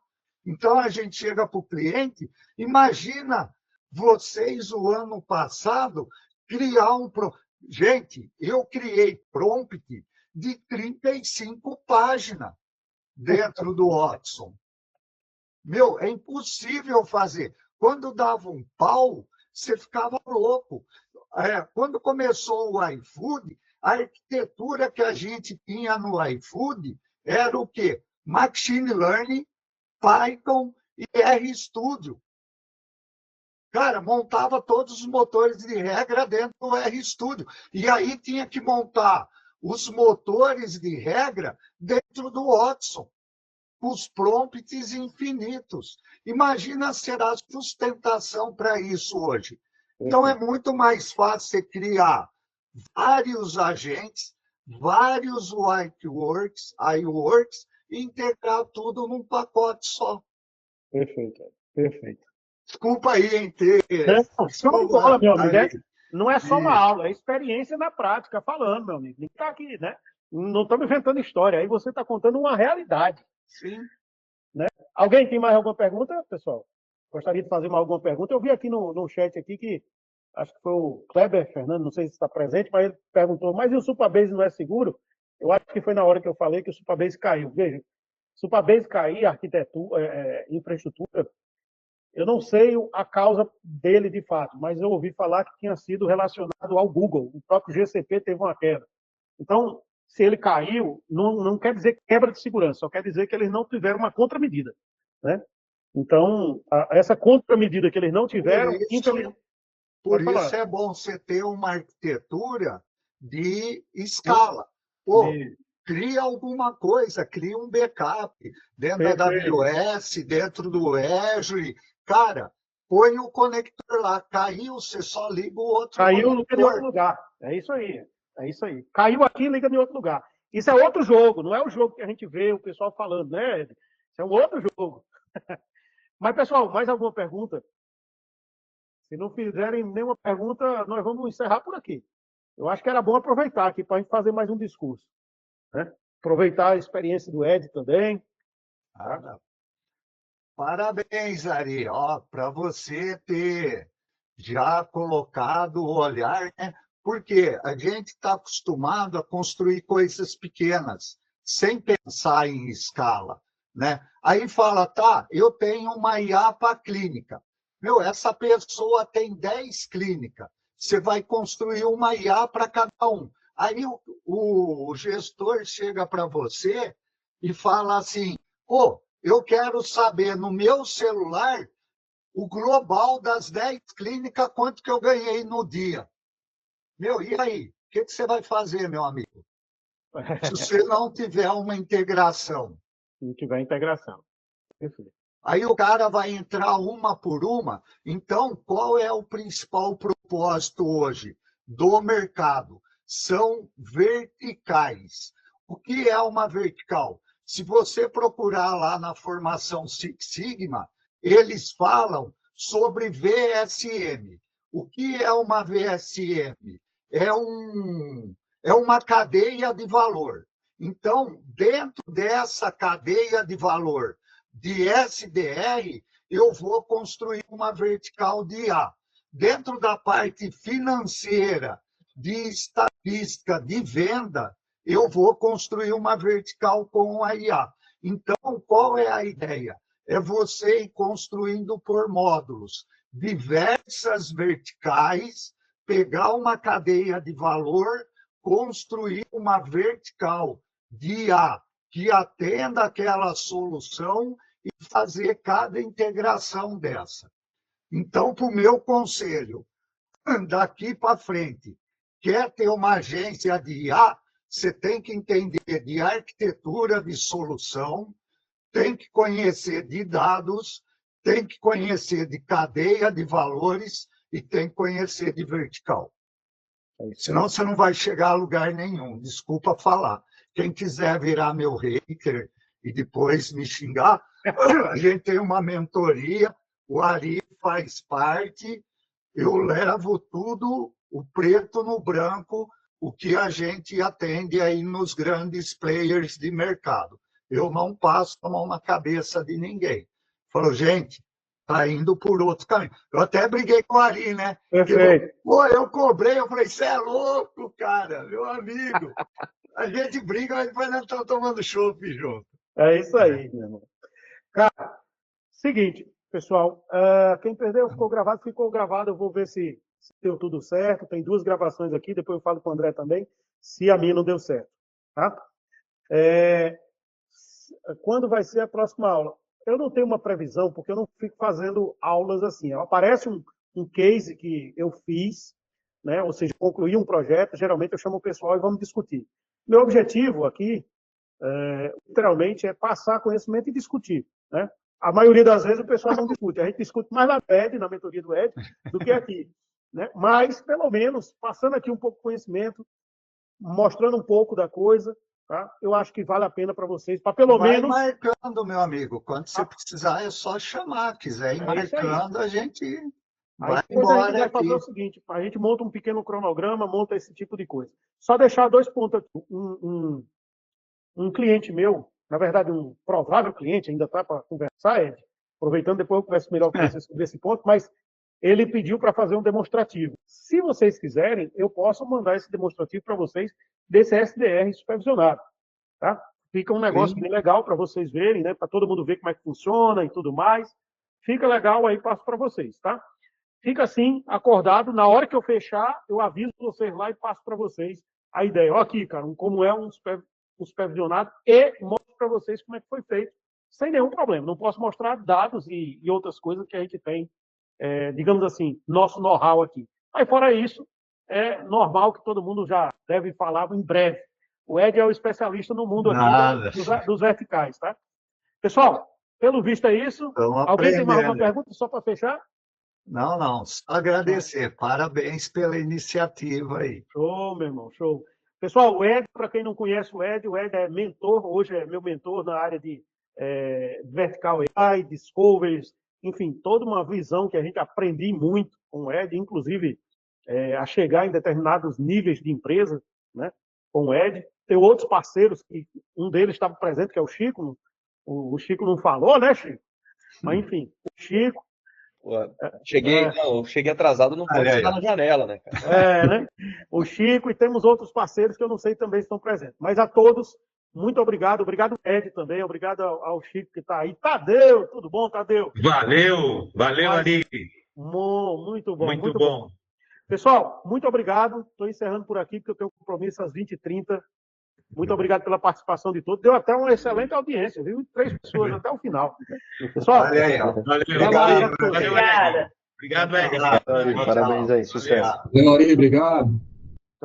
Então, a gente chega para o cliente, imagina vocês, o ano passado, criar um... Gente, eu criei prompt de 35 páginas dentro do Watson. Meu, é impossível fazer. Quando dava um pau, você ficava louco. Quando começou o iFood, a arquitetura que a gente tinha no iFood era o quê? Machine Learning, Python e RStudio. Cara, montava todos os motores de regra dentro do RStudio. E aí tinha que montar os motores de regra dentro do Watson, os prompts infinitos. Imagina ser a sustentação para isso hoje. Então, é muito mais fácil você criar vários agentes, vários iWorks, e integrar tudo num pacote só. Perfeito, perfeito. Desculpa aí, hein, ter... Show de bola, meu amigo. Não é só uma aula, é experiência na prática, falando, meu amigo. Está aqui, né? Não estamos inventando história, aí você está contando uma realidade. Sim. Né? Alguém tem mais alguma pergunta, pessoal? Gostaria de fazer alguma pergunta? Eu vi aqui no chat aqui que, acho que foi o Kleber Fernando, não sei se está presente, mas ele perguntou, mas e o Supabase não é seguro? Eu acho que foi na hora que eu falei que o Supabase caiu. Veja, Supabase cair, arquitetura, infraestrutura, eu não sei a causa dele de fato, mas eu ouvi falar que tinha sido relacionado ao Google. O próprio GCP teve uma queda. Então, se ele caiu, não quer dizer quebra de segurança, só quer dizer que eles não tiveram uma contramedida, né? Então, essa contramedida que eles não tiveram, infelizmente... Por isso é bom você ter uma arquitetura de escala. Pô, cria alguma coisa, cria um backup dentro da AWS, dentro do Azure. Cara, põe o conector lá. Caiu, você só liga o outro Caiu, conector. liga de outro lugar. É isso aí. É isso aí. Caiu aqui, liga de outro lugar. Isso é outro jogo, não é o jogo que a gente vê o pessoal falando, né, Ed? Isso é um outro jogo. Mas, pessoal, mais alguma pergunta? Se não fizerem nenhuma pergunta, nós vamos encerrar por aqui. Eu acho que era bom aproveitar aqui para a gente fazer mais um discurso, né? Aproveitar a experiência do Ed também. Parabéns, Ari, para você ter já colocado o olhar, né? Porque a gente está acostumado a construir coisas pequenas, sem pensar em escala, né? Aí fala, tá, eu tenho uma IA para clínica. Meu, essa pessoa tem 10 clínicas. Você vai construir uma IA para cada um. Aí o gestor chega para você e fala assim, pô, eu quero saber no meu celular o global das 10 clínicas, quanto que eu ganhei no dia. Meu, e aí? O que você vai fazer, meu amigo? Se você não tiver uma integração. Se não tiver integração. Perfeito. Aí o cara vai entrar uma por uma. Então, qual é o principal propósito hoje do mercado? São verticais. O que é uma vertical? Se você procurar lá na formação Six Sigma, eles falam sobre VSM. O que é uma VSM? É uma cadeia de valor. Então, dentro dessa cadeia de valor de SDR, eu vou construir uma vertical de IA. Dentro da parte financeira, de estatística, de venda, eu vou construir uma vertical com a IA. Então, qual é a ideia? É você ir construindo por módulos diversas verticais, pegar uma cadeia de valor, construir uma vertical de IA que atenda aquela solução e fazer cada integração dessa. Então, para o meu conselho, daqui para frente, quer ter uma agência de IA, você tem que entender de arquitetura de solução, tem que conhecer de dados, tem que conhecer de cadeia de valores e tem que conhecer de vertical. Senão você não vai chegar a lugar nenhum. Desculpa falar. Quem quiser virar meu hater e depois me xingar, a gente tem uma mentoria, o Ari faz parte, eu levo tudo, o preto no branco, o que a gente atende aí nos grandes players de mercado. Eu não passo a mão na cabeça de ninguém. Falo, gente, está indo por outro caminho. Eu até briguei com o Ari, né? Perfeito. Pô, eu cobrei, eu falei, você é louco, cara, meu amigo. A gente briga, mas depois nós estamos tomando chopp junto. É isso aí, meu irmão. Cara, seguinte, pessoal, quem perdeu ficou gravado, eu vou ver se deu tudo certo. Tem 2 gravações aqui, depois eu falo com o André também, se a minha não deu certo. Tá? Quando vai ser a próxima aula? Eu não tenho uma previsão, porque eu não fico fazendo aulas assim. Aparece um case que eu fiz, né? Ou seja, concluí um projeto, geralmente eu chamo o pessoal e vamos discutir. Meu objetivo aqui, literalmente, é passar conhecimento e discutir, né? A maioria das vezes o pessoal não discute. A gente discute mais na TED, na mentoria do Ed, do que aqui, né? Mas, pelo menos, passando aqui um pouco de conhecimento, mostrando um pouco da coisa, tá? Eu acho que vale a pena para vocês, para pelo menos... Vai marcando, meu amigo. Quando você precisar, é só chamar. Quiser ir marcando, a gente vai embora. A gente vai fazer o seguinte, a gente monta um pequeno cronograma, monta esse tipo de coisa. Só deixar 2 pontos aqui. Um cliente meu, na verdade, um provável cliente, ainda está para conversar, Ed, aproveitando, depois eu converso melhor com você sobre esse ponto, mas ele pediu para fazer um demonstrativo. Se vocês quiserem, eu posso mandar esse demonstrativo para vocês desse SDR supervisionado. Tá? Fica um negócio bem legal para vocês verem, né? Para todo mundo ver como é que funciona e tudo mais. Fica legal, aí passo para vocês, tá? Fica assim, acordado. Na hora que eu fechar, eu aviso vocês lá e passo para vocês a ideia. Ó, aqui, cara, como é um supervisionado e mostro para vocês como é que foi feito, sem nenhum problema. Não posso mostrar dados e outras coisas que a gente tem, digamos assim, nosso know-how aqui. Mas fora isso, é normal que todo mundo já deve falar em breve. O Ed é o especialista no mundo aqui dos verticais, tá? Pessoal, pelo visto é isso. Alguém tem mais alguma pergunta só para fechar? Não, só agradecer. Parabéns pela iniciativa aí. Show, meu irmão, show. Pessoal, o Ed, para quem não conhece o Ed é mentor, hoje é meu mentor na área de Vertical AI, Discoveries, enfim, toda uma visão que a gente aprendi muito com o Ed, inclusive a chegar em determinados níveis de empresa, né, com o Ed. Tem outros parceiros, que um deles estava presente, que é o Chico. O Chico não falou, né, Chico? Mas, enfim, o Chico... Eu cheguei atrasado, não pode estar na janela, né, cara? Né? O Chico e temos outros parceiros que eu não sei também se estão presentes. Mas a todos, muito obrigado. Obrigado, Ed, também. Obrigado ao Chico que está aí. Tadeu, tudo bom, Tadeu? Valeu, Ari. Muito bom. Muito bom. Pessoal, muito obrigado. Estou encerrando por aqui, porque eu tenho um compromisso às 20h30. Muito obrigado pela participação de todos. Deu até uma excelente audiência, viu? 3 pessoas até o final. Pessoal, Valeu. Obrigado, Ed. Parabéns aí, sucesso. Valeu, Ari, obrigado.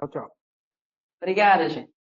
Tchau. Obrigada, gente.